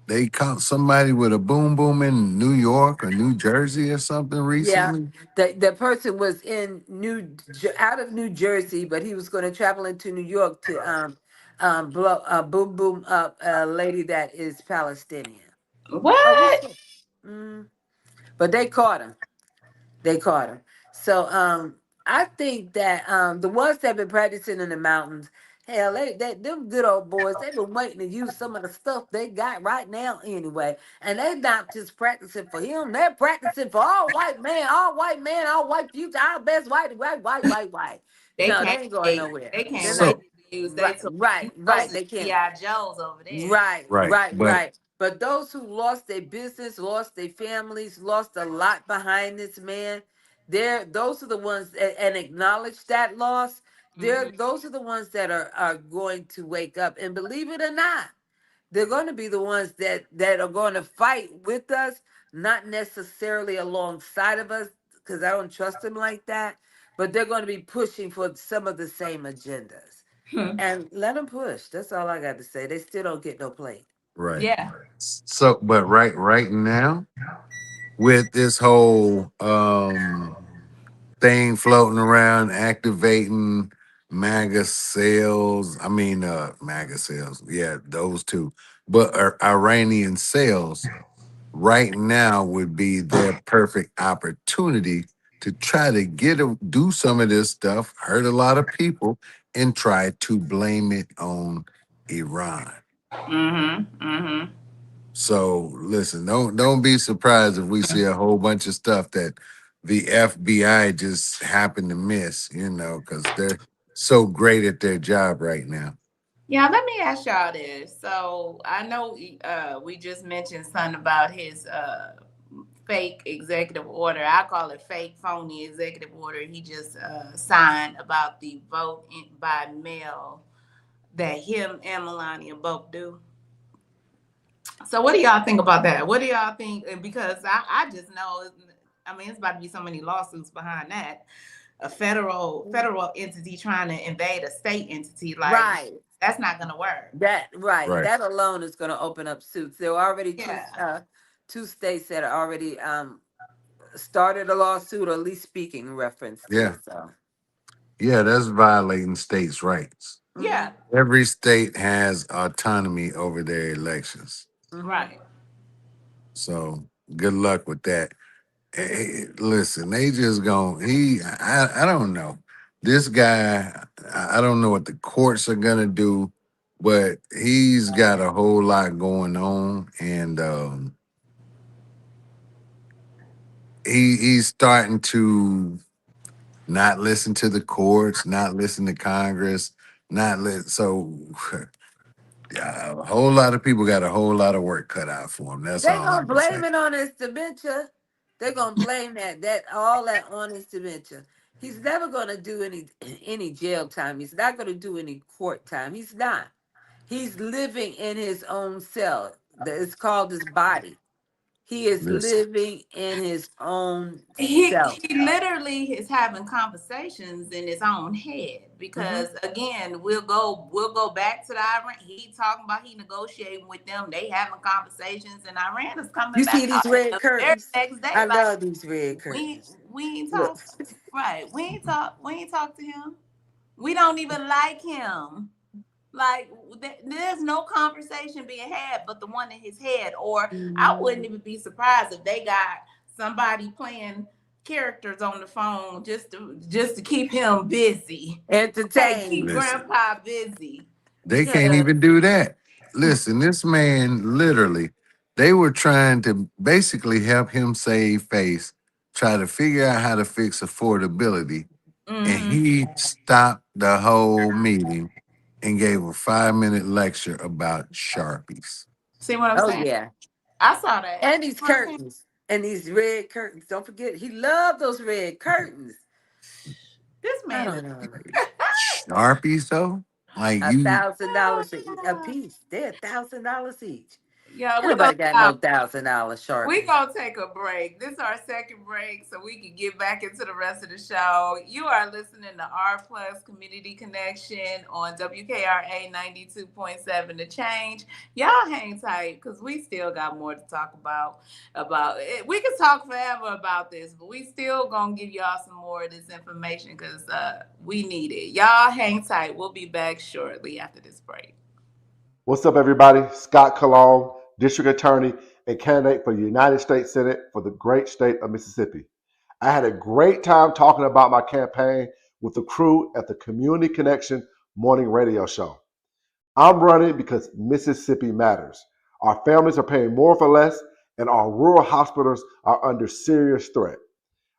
they caught somebody with a boom boom in New York or New Jersey or something Yeah, recently? the person was out of New Jersey, but he was going to travel into New York to blow boom boom up a lady that is Palestinian. Oh, what's What? that? Mm, but they caught him. They caught him. So I think that the ones that have been practicing in the mountains, hell, them good old boys, they've been waiting to use some of the stuff they got right now anyway. And they're not just practicing for him, they're practicing for all white man, all white future, our best white. They No, they can't ain't going wait. nowhere. They can't They're wait not. So to use they Right, tool. Those They are can't. G.I. Joes over there. Right, right, right, but right. But those who lost their business, lost their families, lost a lot behind this man, those are the ones and acknowledge that loss. Hmm. Those are the ones that are going to wake up. And believe it or not, they're going to be the ones that are going to fight with us, not necessarily alongside of us, because I don't trust them like that. But they're going to be pushing for some of the same agendas. And let them push. That's all I got to say. They still don't get no play. right. Yeah. So but right now, with this whole thing floating around, activating MAGA sales. I mean, MAGA sales. Yeah, those two. But Iranian sales right now would be their perfect opportunity to try to do some of this stuff, hurt a lot of people, and try to blame it on Iran. Mm-hmm. Mm-hmm. So listen, don't be surprised if we see a whole bunch of stuff that the FBI just happened to miss, because they're so great at their job right now. Yeah, let me ask y'all this. So I know we just mentioned something about his fake executive order. I call it fake, phony executive order. He just signed about the by mail that him and Melania both do. So what do y'all think about that? What do y'all think? And because I just know, I mean, it's about to be so many lawsuits behind that. A federal entity trying to invade a state entity, like Right. that's not gonna work. Right. Right. That alone is going to open up suits. There are already Yeah. two states that are already started a lawsuit, or at least speaking in reference to Yeah. it. So Yeah, that's violating states' rights. Yeah. Every state has autonomy over their elections. Right. So good luck with that. Hey, listen, they just I don't know. This guy, I don't know what the courts are gonna do, but he's got a whole lot going on, and he's starting to not listen to the courts, not listen to Congress, not let so a whole lot of people got a whole lot of work cut out for him. That's they all I gonna can say. blame it on his dementia. They're gonna blame all that on his dementia. He's never gonna do any jail time. He's not gonna do any court time. He's not. He's living in his own cell. It's called his body. He is Listen, living in his own He self. he literally is having conversations in his own head Hmm. because again we'll go back to the Iran. He talking about he negotiating with them. They having conversations and Iran is coming You back see these out red the very curtains? next day I like love these red we curtains. we ain't Look. talk right. We ain't talk to him. We don't even like him. Like there's no conversation being had but the one in his head. Or I wouldn't even be surprised if they got somebody playing characters on the phone just to keep him busy. Okay, Entertain. keep listen. Grandpa busy They can't because even do that. Listen, this man literally, they were trying to basically help him save face, try to figure out how to fix affordability. And mm-hmm. he stopped the whole meeting and gave a 5-minute lecture about Sharpies. See what I'm Oh saying? yeah. I saw that. And these You know what I'm saying? curtains. And these red curtains. Don't forget, he loved those red curtains. This I man is don't know. Sharpies, though? Like you, $1,000 a piece. They're $1,000 each. yeah, Ain't nobody got no $1,000 we Sharpies. gonna take a break. This is our second break, so we can get back into the rest of the show. You are listening to R Plus Community Connection on WKRA 92.7 The Change. Y'all hang tight because we still got more to talk about. About it. We can talk forever about this, but we still gonna give y'all some more of this information because we need it. Y'all hang tight. We'll be back shortly after this break. What's up, everybody? Scott Cologne, District Attorney and candidate for the United States Senate for the great state of Mississippi. I had a great time talking about my campaign with the crew at the Community Connection morning radio show. I'm running because Mississippi matters. Our families are paying more for less, and our rural hospitals are under serious threat.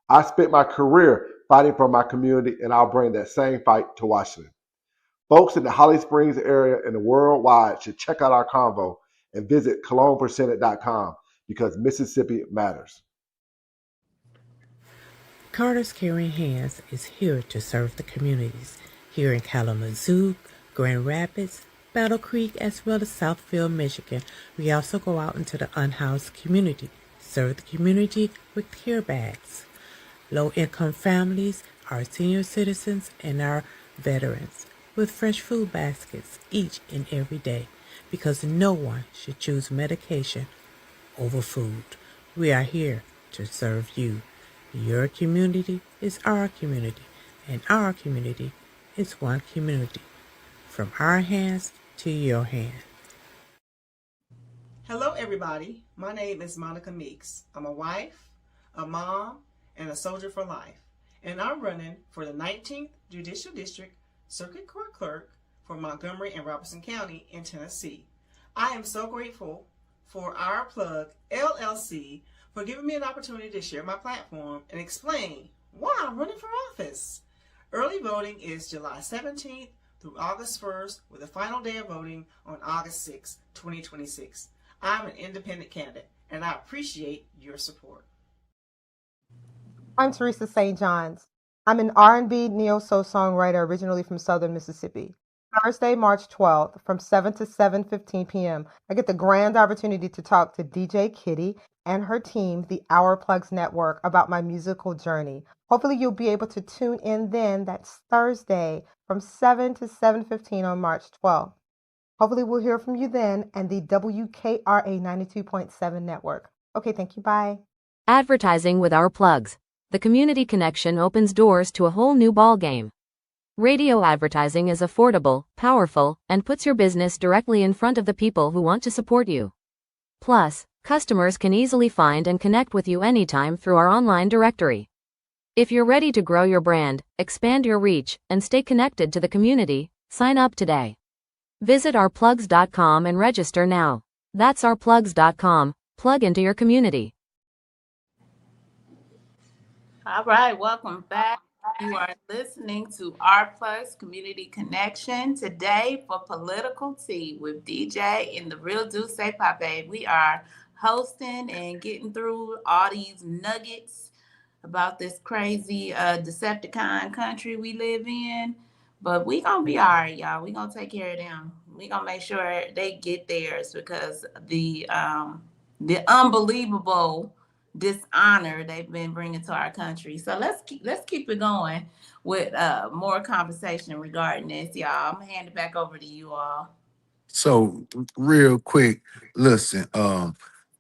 I spent my career fighting for my community, and I'll bring that same fight to Washington. Folks in the Holly Springs area and worldwide should check out our convo and visit cologneforsenate.com because Mississippi matters. Carter's Caring Hands is here to serve the communities here in Kalamazoo, Grand Rapids, Battle Creek, as well as Southfield, Michigan. We also go out into the unhoused community, serve the community with care bags. Low-income families, our senior citizens, and our veterans with fresh food baskets each and every day because no one should choose medication over food. We are here to serve you. Your community is our community, and our community is one community. From our hands to your hand. Hello, everybody. My name is Monica Meeks. I'm a wife, a mom, and a soldier for life. And I'm running for the 19th Judicial District Circuit Court Clerk for Montgomery and Robertson County in Tennessee. I am so grateful for Our Plug LLC for giving me an opportunity to share my platform and explain why I'm running for office. Early voting is July 17th through August 1st, with the final day of voting on August 6th, 2026. I'm an independent candidate, and I appreciate your support. I'm Teresa St. John's. I'm an R&B neo-soul songwriter originally from Southern Mississippi. Thursday, March 12th, from 7 to 7:15 p.m., I get the grand opportunity to talk to DJ Kitty and her team, the Our Plugs Network, about my musical journey. Hopefully, you'll be able to tune in then. That's Thursday from 7 to 7:15 on March 12th. Hopefully, we'll hear from you then and the WKRA 92.7 network. Okay, thank you. Bye. Advertising with Our Plugs. The community connection opens doors to a whole new ballgame. Radio advertising is affordable, powerful, and puts your business directly in front of the people who want to support you. Plus, customers can easily find and connect with you anytime through our online directory. If you're ready to grow your brand, expand your reach, and stay connected to the community, sign up today. Visit ourplugs.com and register now. That's ourplugs.com. Plug into your community. All right, welcome back. You are listening to Our Plugs Community Connection today for Political Tea with DeeJay and the real DeeJay Papi. We are hosting and getting through all these nuggets about this crazy Decepticon country we live in. But we gonna be all right, y'all. We gonna take care of them. We gonna make sure they get theirs, because the unbelievable dishonor they've been bringing to our country. So let's keep it going with more conversation regarding this, y'all. I'm gonna hand it back over to you all. So real quick, listen,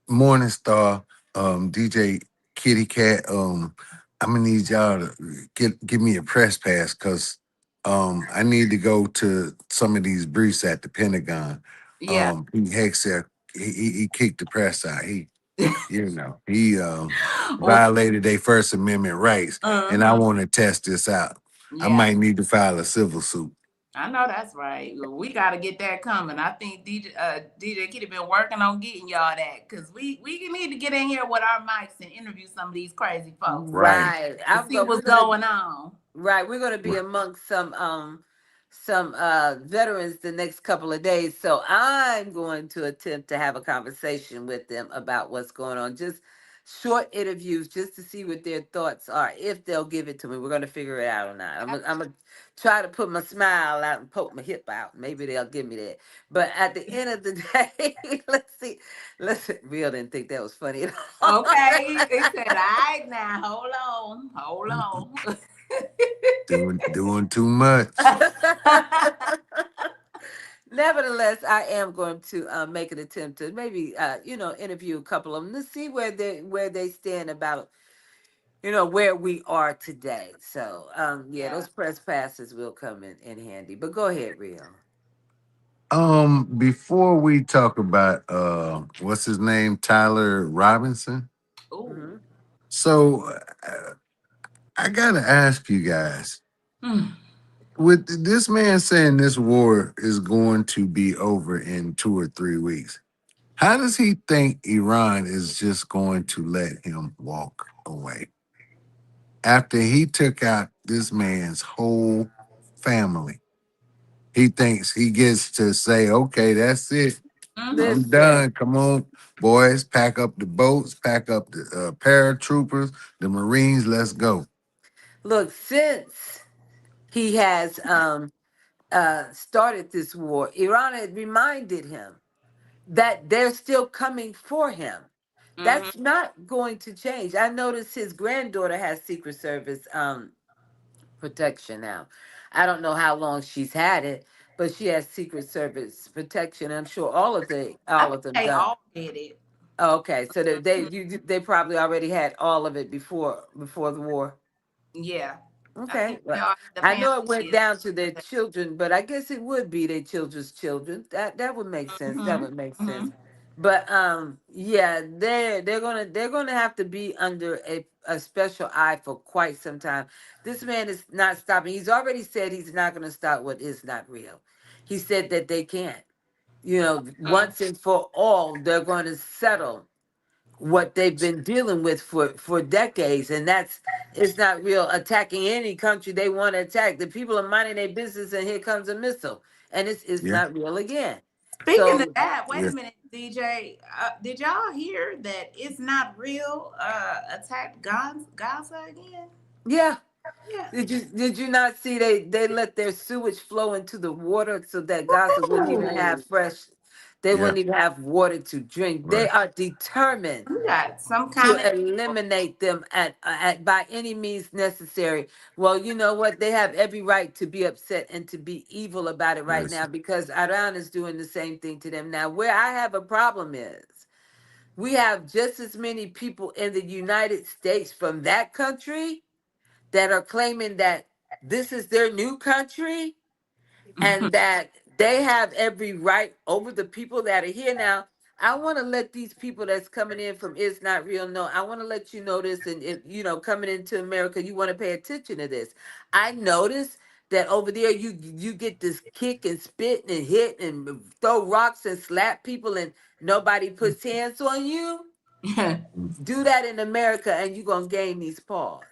Morning Star, DJ Kitty Cat, I'm gonna need y'all to give me a press pass because I need to go to some of these briefs at the Pentagon. Yeah. He kicked the press out. He violated their First Amendment rights, and I want to test this out. Yeah. I might need to file a civil suit. I know that's right. We got to get that coming. I think DJ Kitty been working on getting y'all that, because we need to get in here with our mics and interview some of these crazy folks. Right. To see what's going on. Right. We're going to be amongst some veterans the next couple of days. So I'm going to attempt to have a conversation with them about what's going on. Just short interviews just to see what their thoughts are, if they'll give it to me. We're going to figure it out or not. I'm going to try to put my smile out and poke my hip out. Maybe they'll give me that. But at the end of the day, let's see. Listen, Real didn't think that was funny at all. Okay. He said, all right now, hold on. Doing too much. Nevertheless, I am going to make an attempt to maybe interview a couple of them to see where they stand about where we are today. So those press passes will come in handy. But go ahead, Rio. Before we talk about what's his name, Tyler Robinson. Mm-hmm. So I gotta ask you guys. With this man saying this war is going to be over in 2 or 3 weeks, how does he think Iran is just going to let him walk away? After he took out this man's whole family, he thinks he gets to say, okay, that's it. I'm done. Come on, boys, pack up the boats, pack up the paratroopers, the Marines, let's go. Look, since he has started this war, Iran had reminded him that they're still coming for him. Mm-hmm. That's not going to change. I noticed his granddaughter has Secret Service protection now. I don't know how long she's had it, but she has Secret Service protection. I'm sure all of them they done. all did it. Okay, so they probably already had all of it before the war. Yeah. Okay. I know it went down to their children, but I guess it would be their children's children. That would make sense. Mm-hmm. That would make sense. But they're gonna have to be under a special eye for quite some time. This man is not stopping. He's already said he's not gonna stop what is not real. He said that they can't. once and for all, they're going to settle what they've been dealing with for decades. And it's not real attacking any country they want to attack. The people are minding their business, and here comes a missile. And it's Yeah. not real again. Speaking of So, that, wait a Yeah. minute, DJ. Did y'all hear that it's not real? Attacked Gaza again? yeah. Yeah. Did you not see they let their sewage flow into the water so that Gaza wouldn't even have fresh, they Yeah. wouldn't even have water to drink. They Right. are determined We got some to kind of. eliminate them at by any means necessary. Well, you know what? They have every right to be upset and to be evil about it right Yes. now, because Iran is doing the same thing to them. Now, where I have a problem is we have just as many people in the United States from that country that are claiming that this is their new country and that they have every right over the people that are here now. I want to let these people that's coming in from It's Not Real know. I want to let you know this, and if coming into America, you want to pay attention to this. I noticed that over there you get this kick and spit and hit and throw rocks and slap people, and nobody puts hands on you. Do that in America, and you're gonna gain these paws.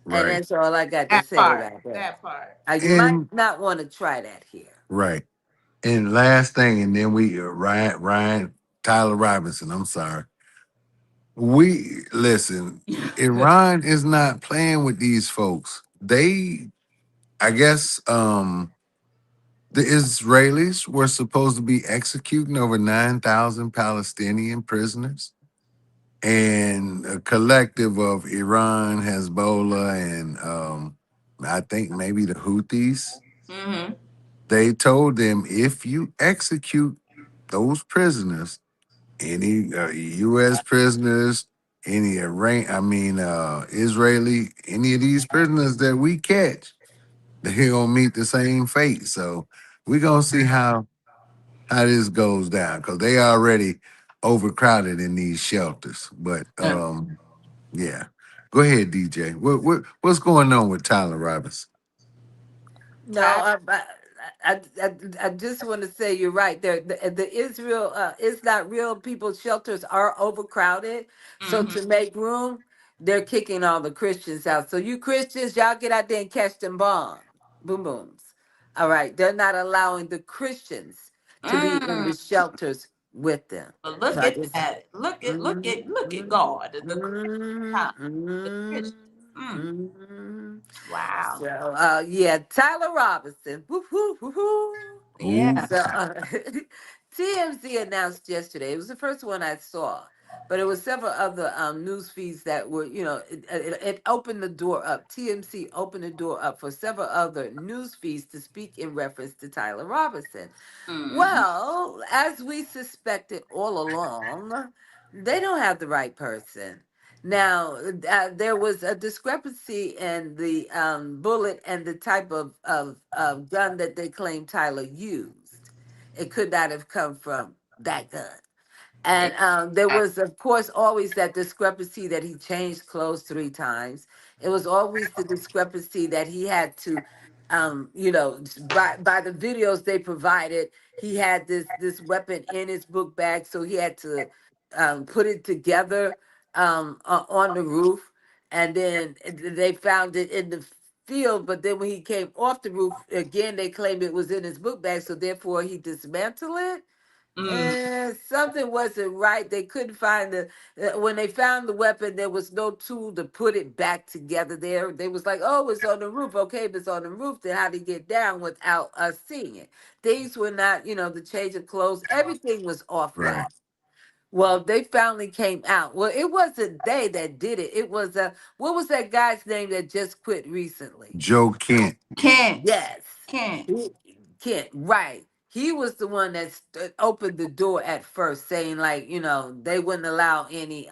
And Right. that's all I got to That say part. about that. That part. You might And not want to try that here. right. And last thing, and then we Ryan Tyler Robinson. I'm sorry. We listen. Iran is not playing with these folks. I guess, the Israelis were supposed to be executing over 9,000 Palestinian prisoners, and a collective of Iran, Hezbollah, and I think maybe the Houthis. Mm-hmm. They told them, if you execute those prisoners, any U.S. prisoners, any Israeli, any of these prisoners that we catch, they gonna meet the same fate. So we're gonna see how this goes down, because they already overcrowded in these shelters. But yeah, go ahead, DJ. What's going on with Tyler Robinson? No, I just want to say you're right. The Israel It's Not Real people shelters are overcrowded. So Mm-hmm. to make room, they're kicking all the Christians out. So you Christians, y'all get out there and catch them bombs, boom booms. All right, they're not allowing the Christians to be in Mm. the shelters with them. But So look I at just. that. Look at Mm, God. The Christian mm, time. The mm, Christians. Mm. mm. Wow. So yeah, Tyler Robinson. Woo, woo, woo, woo. Ooh, Yeah. So TMZ announced yesterday. It was the first one I saw, but it was several other news feeds that were, it opened the door up. TMC opened the door up for several other news feeds to speak in reference to Tyler Robinson. Mm-hmm. Well, as we suspected all along, they don't have the right person. Now, there was a discrepancy in the bullet and the type of gun that they claim Tyler used. It could not have come from that gun. And there was, of course, always that discrepancy that he changed clothes 3 times. It was always the discrepancy that he had to, by the videos they provided, he had this weapon in his book bag, so he had to put it together on the roof, and then they found it in the field. But then when he came off the roof again, they claimed it was in his book bag, so therefore he dismantled it. Mm. And something wasn't right. They couldn't find when they found the weapon, there was no tool to put it back together there. They was like, oh, it's on the roof. Okay, if it's on the roof, then how to get down without us seeing it? Things were not, the change of clothes. Everything was off right. whack. Well, they finally came out. Well, it wasn't they that did it. It was what was that guy's name that just quit recently? Joe Kent. Kent. Yes. Kent. Kent, right. He was the one that opened the door at first, saying like, they wouldn't allow any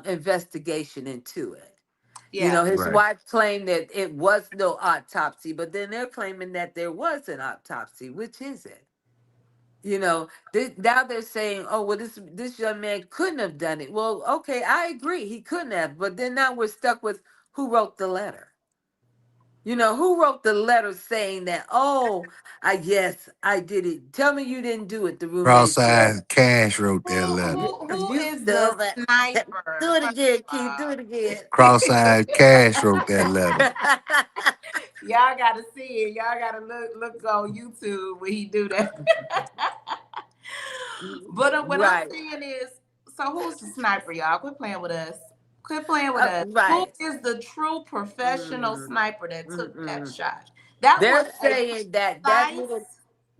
investigation into it. Yeah. His Right. wife claimed that it was no autopsy, but then they're claiming that there was an autopsy. Which is it? Now they're saying, oh, well, this young man couldn't have done it. Well, okay, I agree, he couldn't have, but then now we're stuck with who wrote the letter. You know, who wrote the letter saying that, oh, yes, I did it. Tell me you didn't do it, the roommate said. Cross-eyed Cash wrote that letter. Who You is the stupid. Do sniper? it First again, of Keith. Do all, it again. Cross-eyed Cash wrote that letter. y'all gotta see it. Y'all gotta look on YouTube when he do that. But what I'm Right. saying is, so who's the sniper, y'all? Quit playing with us. Quit playing with us. Who Right. is the true professional Mm, sniper that took that mm-mm. shot? That was They're a saying that precise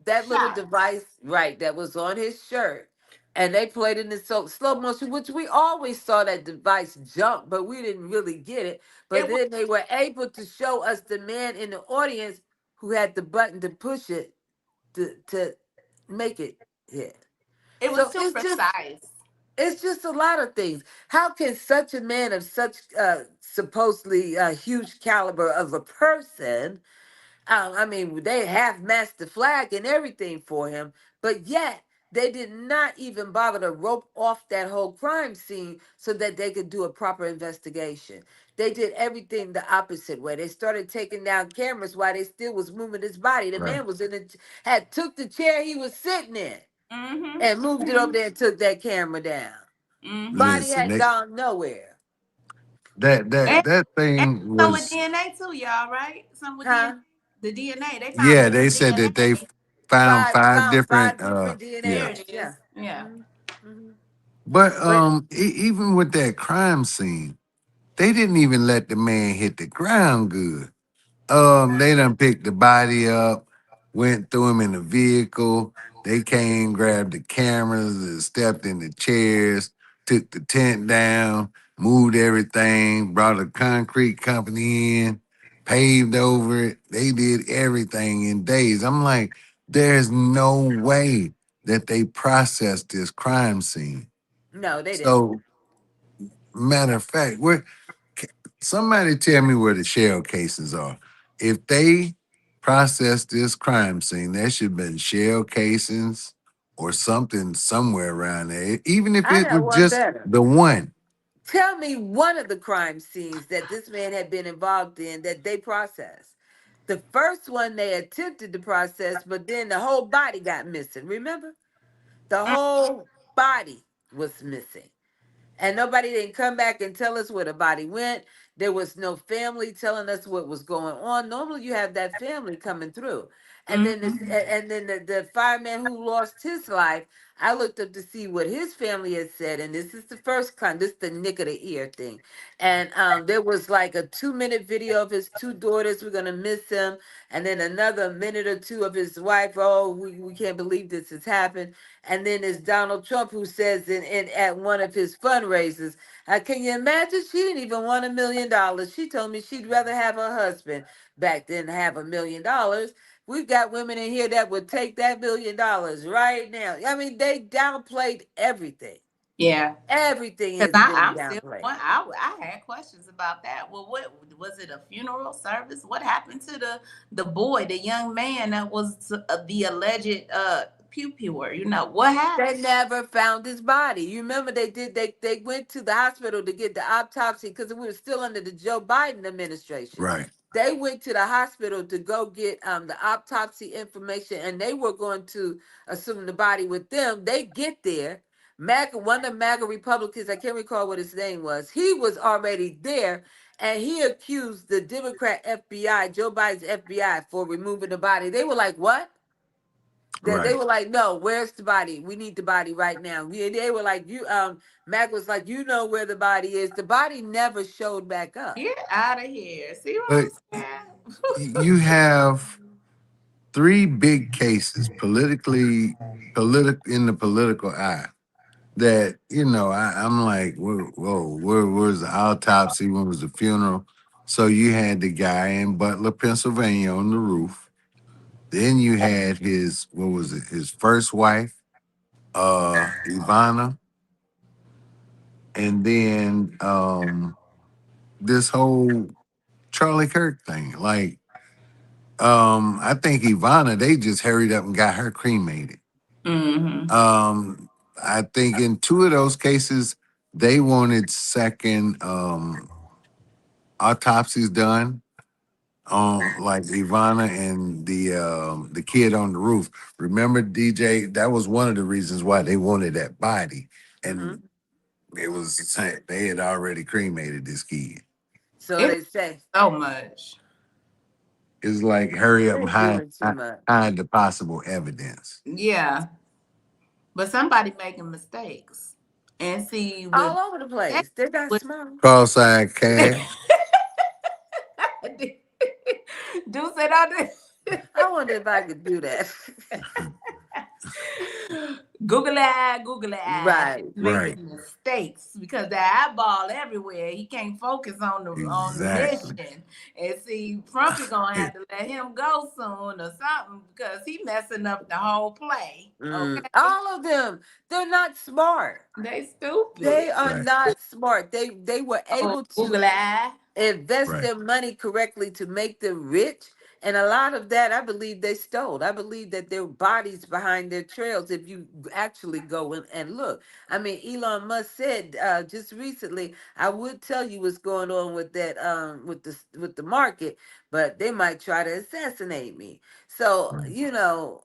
that little shot. device, right, that was on his shirt, and they played it in slow motion, which we always saw that device jump, but we didn't really get it. But It was then they were able to show us the man in the audience who had the button to push it to make it hit. it was So too precise. it's just a lot of things. How can such a man of such supposedly huge caliber of a person, I mean, they half mast the flag and everything for him, but yet they did not even bother to rope off that whole crime scene so that they could do a proper investigation. They did everything the opposite way. They started taking down cameras while they still was moving his body. The Right. man was had took the chair he was sitting in Mm-hmm. and moved it over there and took that camera down. Mm-hmm. Body Listen, had gone nowhere. And, that and thing some with was, DNA too, y'all, right? Some with DNA. Huh? The DNA. They found yeah, another they said that they DNA. found five Found different five different yeah. There DNAs. it is. Yeah. Yeah. hmm hmm But But even with that crime scene, they didn't even let the man hit the ground good. They done picked the body up, went through him in the vehicle. They came, grabbed the cameras, and stepped in the chairs, took the tent down, moved everything, brought a concrete company in, paved over it. They did everything in days. I'm like, there's no way that they processed this crime scene. no, they didn't. So, matter of fact, somebody tell me where the shell cases are. If they process this crime scene, there should have been shell casings or something somewhere around there. Even if I it got was one just better. the one. Tell me one of the crime scenes that this man had been involved in that they processed. The first one they attempted to process, but then the whole body got missing. Remember? The whole body was missing. And nobody didn't come back and tell us where the body went. There was no family telling us what was going on. Normally, you have that family coming through, and then the fireman who lost his life. I looked up to see what his family had said, and this is the first kind. This is the nick of the ear thing, and there was like a 2 minute video of his two daughters. We're gonna miss him, and then another minute or two of his wife. Oh, we can't believe this has happened. And then there's Donald Trump who says in at one of his fundraisers, can you imagine? She didn't even want $1 million. She told me she'd rather have her husband back than have $1 million. We've got women in here that would take that $1 million right now. I mean, they downplayed everything. Yeah. Everything Because has been I'm still downplayed. I had questions about that. Well, what was it, a funeral service? What happened to the boy, the young man that was the alleged pew pewer? You know what happened? They never found his body. You remember they went to the hospital to get the autopsy because we were still under the Joe Biden administration. Right. They went to the hospital to go get the autopsy information, and they were going to assume the body with them. They get there. One of the MAGA Republicans, I can't recall what his name was, he was already there, and he accused the Democrat FBI, Joe Biden's FBI, for removing the body. They were like, what? They Right. were like, no, where's the body? We need the body right now. They were like, Mac was like, you know where the body is. The body never showed back up. Get out of here. See what But I'm you saying? have three big cases in the political eye that, I'm like, whoa, where's the autopsy? When was the funeral? So you had the guy in Butler, Pennsylvania on the roof. Then you had his first wife, Ivana, and then this whole Charlie Kirk thing. Like, I think Ivana, they just hurried up and got her cremated. Mm-hmm. I think in two of those cases, they wanted second autopsies done. like Ivana and the kid on the roof. Remember, DJ? That was one of the reasons why they wanted that body, and it was they had already cremated this kid. So It was they say so much. It's like hurry up they're and doing too much. hide the possible evidence. Yeah, but somebody making mistakes. And see, with All over the place. They're not with smart. Cross-eyed cash. do say that. I wonder if I could do that. Google eye Right. is Right. making mistakes because the eyeball everywhere. He can't focus on the Exactly. mission. And see, Frumpy gonna have to let him go soon or something because he messing up the whole play. Okay, All of them. They're not smart. they stupid. They are Right. not smart. They were Oh, able Google to eye. invest Right. their money correctly to make them rich. And a lot of that, I believe they stole. I believe that there were bodies behind their trails if you actually go and look. I mean, Elon Musk said just recently, I would tell you what's going on with that with the market, but they might try to assassinate me. So, Right.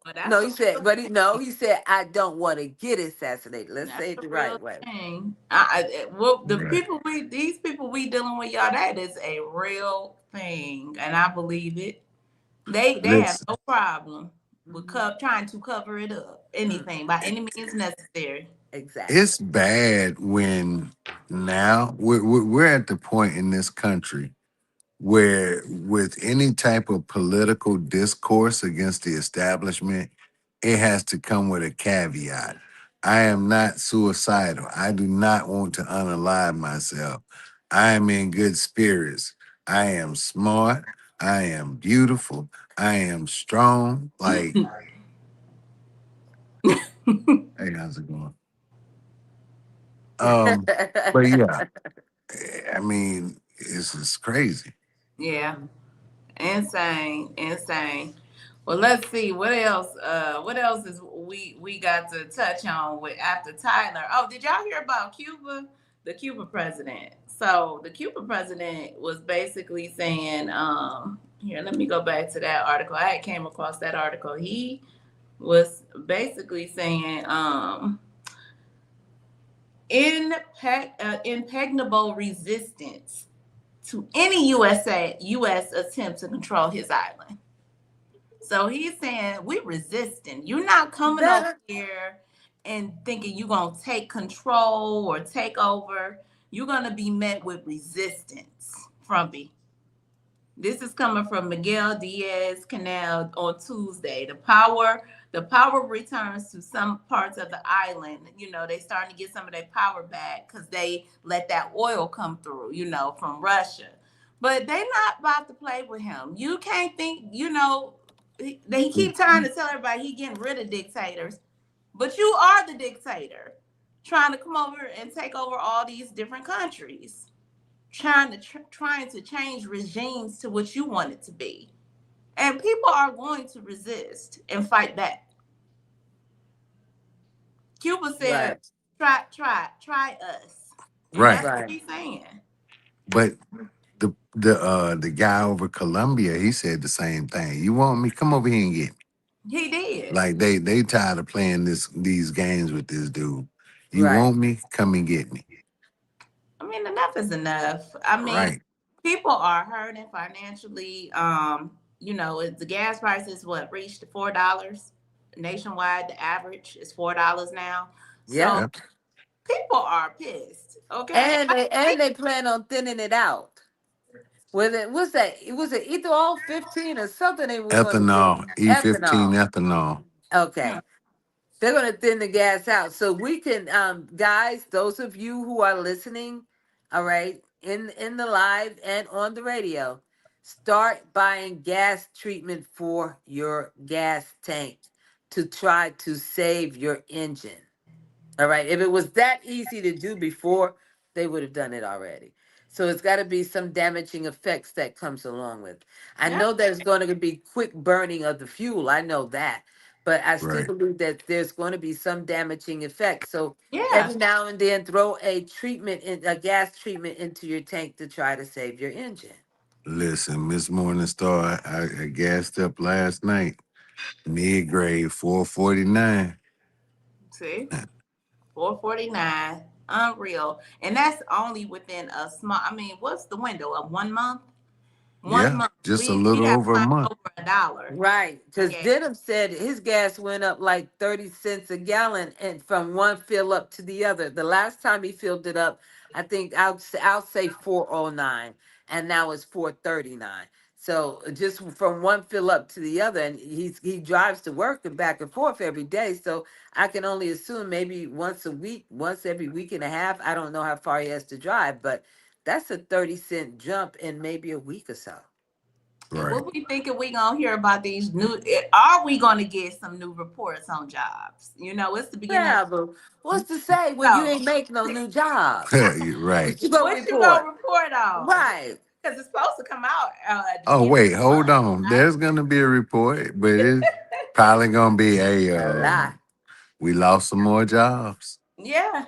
But that's no, a he said, real but thing. he said, I don't want to get assassinated. Let's That's say it a the real right way. thing. Well, Right. these people we dealing with, y'all, that is a real thing, and I believe it. They have Listen, no problem with trying to cover it up, anything by any means necessary. Exactly. it's bad when now we're at the point in this country where with any type of political discourse against the establishment, it has to come with a caveat. I am not suicidal. I do not want to unalive myself. I am in good spirits. I am smart. I am beautiful. I am strong. Like, hey, how's it going? Um, but yeah, I mean, it's just crazy. Yeah, insane. Well, let's see what else. What else is we got to touch on with after Tyler? Oh, did y'all hear about Cuba? The Cuba president. So the Cuba president was basically saying, here, let me go back to that article. I had came across that article. He was basically saying, impregnable resistance to any U.S. attempt to control his island. So he's saying we resisting. You're not coming over That here and thinking you're gonna take control or take over. You're gonna be met with resistance, Frumpy. This is coming from Miguel Diaz Canal on Tuesday. The power returns to some parts of the island. They starting to get some of their power back because they let that oil come through, from Russia. But they not about to play with him. You can't think, they keep trying to tell everybody he getting rid of dictators, but you are the dictator trying to come over and take over all these different countries, trying to change regimes to what you want it to be. And people are going to resist and fight back. Cuba said, right, try us. And Right. that's what right. he's saying. But the guy over Colombia, he said the same thing. You want me? Come over here and get me. He did. Like they tired of playing these games with this dude. You Right. want me? Come and get me. I mean, enough is enough. I mean, Right. people are hurting financially. The gas prices reached $4 nationwide. The average is $4 now. Yeah. So Yep. people are pissed. Okay, And they plan on thinning it out. With it, what's that? It was it ethanol 15 or something they were going to Ethanol, do. E15 Ethanol. ethanol. Okay. They're going to thin the gas out. So we can guys, those of you who are listening, all right, in the live and on the radio, start buying gas treatment for your gas tank to try to save your engine. All right. If it was that easy to do before, they would have done it already. So it's got to be some damaging effects that comes along with. I yeah, know there's going to be quick burning of the fuel. I know that. But I still Right. believe that there's going to be some damaging effects. So yeah. every now and then throw a gas treatment into your tank to try to save your engine. Listen, Miss Morningstar, I gassed up last night. Mid grade 449. See, 449, unreal, and that's only within a small. I mean, what's the window of 1 month? One Yeah, month, just a we little have over a climbed month. over $1 Right, for because gas. Denham said his gas went up like 30 cents a gallon and from one fill up to the other. The last time he filled it up, I think I'll say 409, and now it's 439. So just from one fill up to the other, and he drives to work and back and forth every day. So I can only assume maybe once a week, once every week and a half. I don't know how far he has to drive, but that's a 30-cent jump in maybe a week or so. And Right. what we thinking we gonna hear about these new? Are we gonna get some new reports on jobs? You know, it's the beginning of Yeah, but what's to say when you so. ain't make no new jobs? You're right. What you gonna What you gonna report? report on? Right. Because it's supposed to come out at the Oh, beginning wait, of the hold month, on. right? There's going to be a report, but it's probably going to be A lie. we lost some more jobs. Yeah,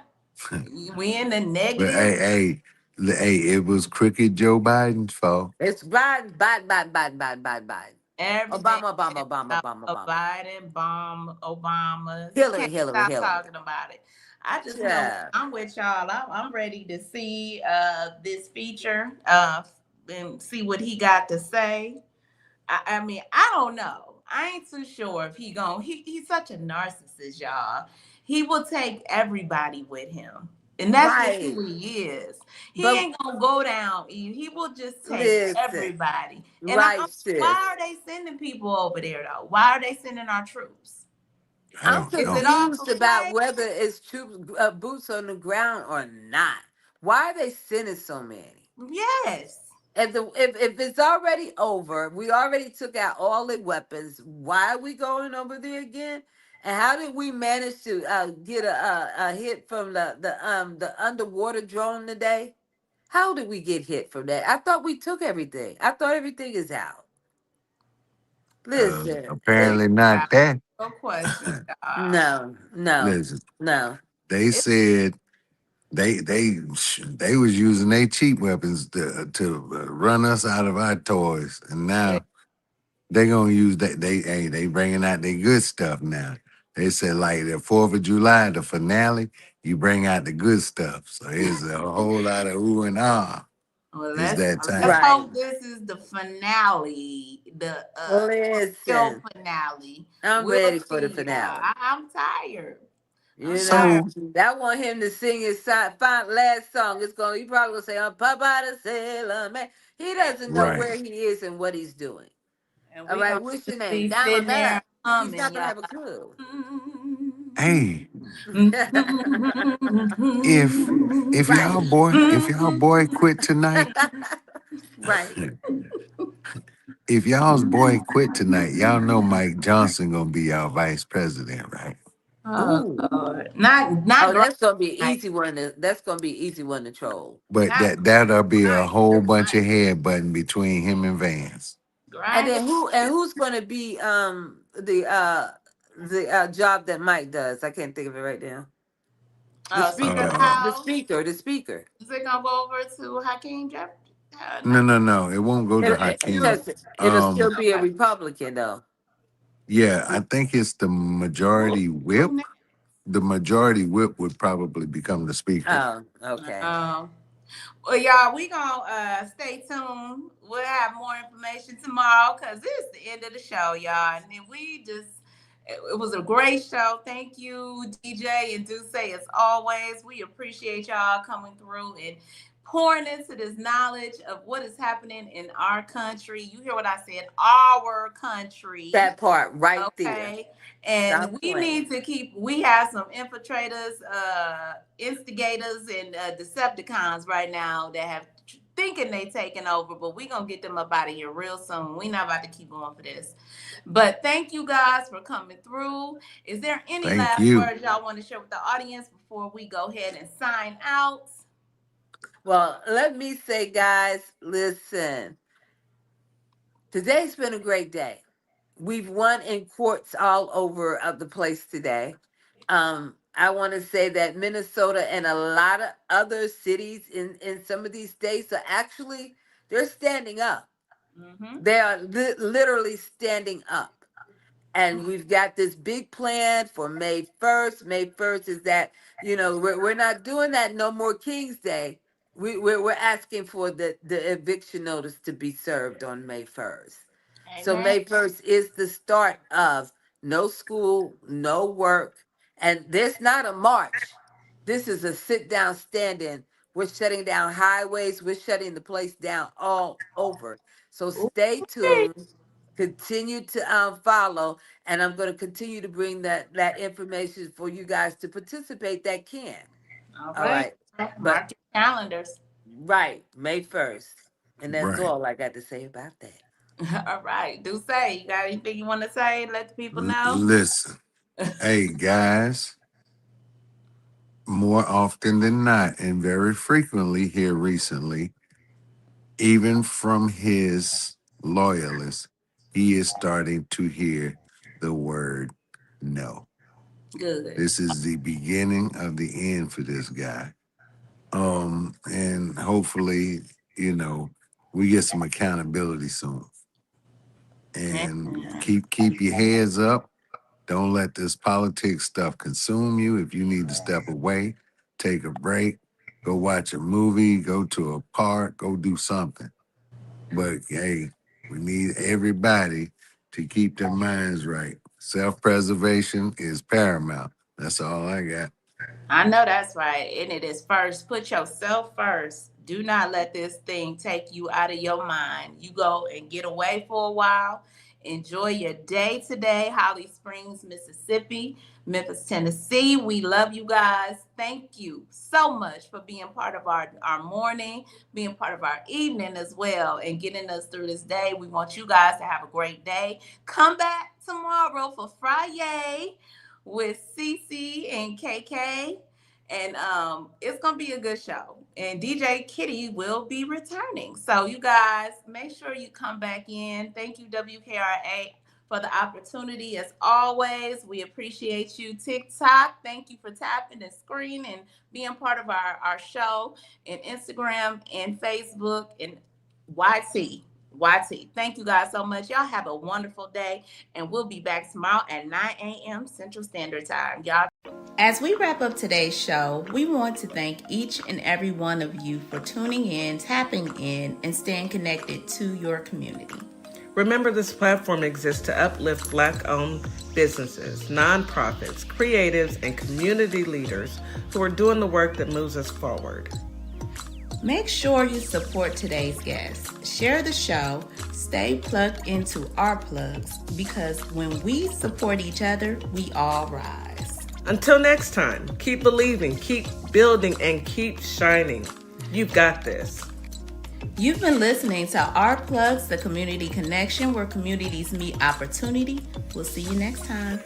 we in the But negative. hey, it was crooked Joe Biden's fault. It's Biden, Biden, Biden, Biden, Biden, Biden, Biden. Everything Obama, is Obama, Obama, Obama, a Obama. Biden bomb, Obama. Hillary, Can't Hillary, stop Hillary. talking about it. I just know Yeah. I'm with y'all. I'm ready to see this feature and see what he got to say. I mean, I don't know. I ain't too sure if he's such a narcissist, y'all. He will take everybody with him. And that's just Right. who he is. He But ain't gonna go down. He will just take listen, everybody. And right, sis. why are they sending people over there though? Why are they sending our troops? I I'm don't Is know. it all confused for about play? whether it's troops, boots on the ground or not. Why are they sending so many? Yes. If it's already over, we already took out all the weapons. Why are we going over there again? And how did we manage to get a hit from the underwater drone today? How did we get hit from that? I thought we took everything. I thought everything is out. Listen, Apparently not that. No question, y'all. no, no, Listen, no. they It's said they was using their cheap weapons to run us out of our toys, and yeah. now they gonna use that. They bringing out their good stuff now. They said like the 4th of July, the finale, you bring out the good stuff. So it's a whole lot of ooh and ah. Well, It's that let's time. Right. hope this is the finale, the real Listen, finale. I'm We'll ready for the see, y'all. finale. I'm tired. I'm You tired. So know, I want him to sing his last song. It's going. He probably gonna say, "I'm Papa the Sailor Man." He doesn't know right. where he is and what he's doing. And All we right, gonna what's your just name? be sitting there Donald. He's humming, not gonna y'all. have a clue. Hey, if Right. if y'all boy quit tonight, Right. if y'all's boy quit tonight, y'all know Mike Johnson gonna be our vice president, right? Oh Ooh. Lord, not Oh, grind that's gonna be an Mike, easy one. That's gonna be an easy one to troll. But not that'll be a whole grinder bunch of Mike, headbutting between him and Vance. And grinder. then who's gonna be the job that Mike does? I can't think of it right now. The Speaker of speaker. the Uh, The House. speaker. The speaker. Is it gonna go over to Hakeem Jeffrey? no, Not no, no. It won't go to Hakeem. Because it'll Um, still be a okay. Republican though. yeah, I think it's the Who, majority who whip. The majority whip would probably become the speaker. Oh, okay. next? Well, y'all, we gonna stay tuned. We'll have more information tomorrow because it's the end of the show, y'all. And then it was a great show. Thank you, DJ and Duce, as always. We appreciate y'all coming through and pouring into this knowledge of what is happening in our country. You hear what I said? Our country. That part right there. Okay. And Stop we playing. need to we have some infiltrators, instigators, and Decepticons right now that have thinking they taking over, but we gonna get them up out of here real soon. We not about to keep on for this. But thank you guys for coming through. Is there any Thank last you. words y'all want to share with the audience before we go ahead and sign out? Well, let me say, guys, listen. Today's been a great day. We've won in courts all over of the place today. I want to say that Minnesota and a lot of other cities in some of these states are actually They're standing up. They are literally standing up. And we've got this big plan for May 1st. May 1st is that, we're not doing that no more King's Day. We're asking for the eviction notice to be served on May 1st. So May 1st is the start of no school, no work. And there's not a march. This is a sit down, stand in. We're shutting down highways. We're shutting the place down all over. So stay tuned. Continue to follow, and I'm going to continue to bring that information for you guys to participate that can. All All right. right. Mark your calendars. Right, May 1st. And that's Right. all I got to say about that. All right. Do say, you got anything you want to say? Let the people know. Listen, hey guys, more often than not, and very frequently here recently, even from his loyalists, he is starting to hear the word no. Good. This is the beginning of the end for this guy. And hopefully, we get some accountability soon. And keep your heads up. Don't let this politics stuff consume you. If you need to step away, take a break, go watch a movie, go to a park, go do something. But hey, we need everybody to keep their minds right. Self-preservation is paramount. That's all I got. I know that's right. And it is first. Put yourself first. Do not let this thing take you out of your mind. You go and get away for a while. Enjoy your day today. Holly Springs, Mississippi, Memphis, Tennessee. We love you guys. Thank you so much for being part of our morning, being part of our evening as well, and getting us through this day. We want you guys to have a great day. Come back tomorrow for Friday with Cece and KK. And it's going to be a good show. And DJ Kitty will be returning. So you guys, make sure you come back in. Thank you, WKRA, for the opportunity. As always, we appreciate you. TikTok, thank you for tapping the screen and being part of our show. And Instagram and Facebook and YT. Thank you guys so much. Y'all have a wonderful day. And we'll be back tomorrow at 9 a.m. Central Standard Time. Y'all. As we wrap up today's show, we want to thank each and every one of you for tuning in, tapping in, and staying connected to your community. Remember, this platform exists to uplift Black-owned businesses, nonprofits, creatives, and community leaders who are doing the work that moves us forward. Make sure you support today's guests. Share the show. Stay plugged into our plugs, because when we support each other, we all rise. Until next time, keep believing, keep building, and keep shining. You've got this. You've been listening to Our Plugs, the community connection where communities meet opportunity. We'll see you next time.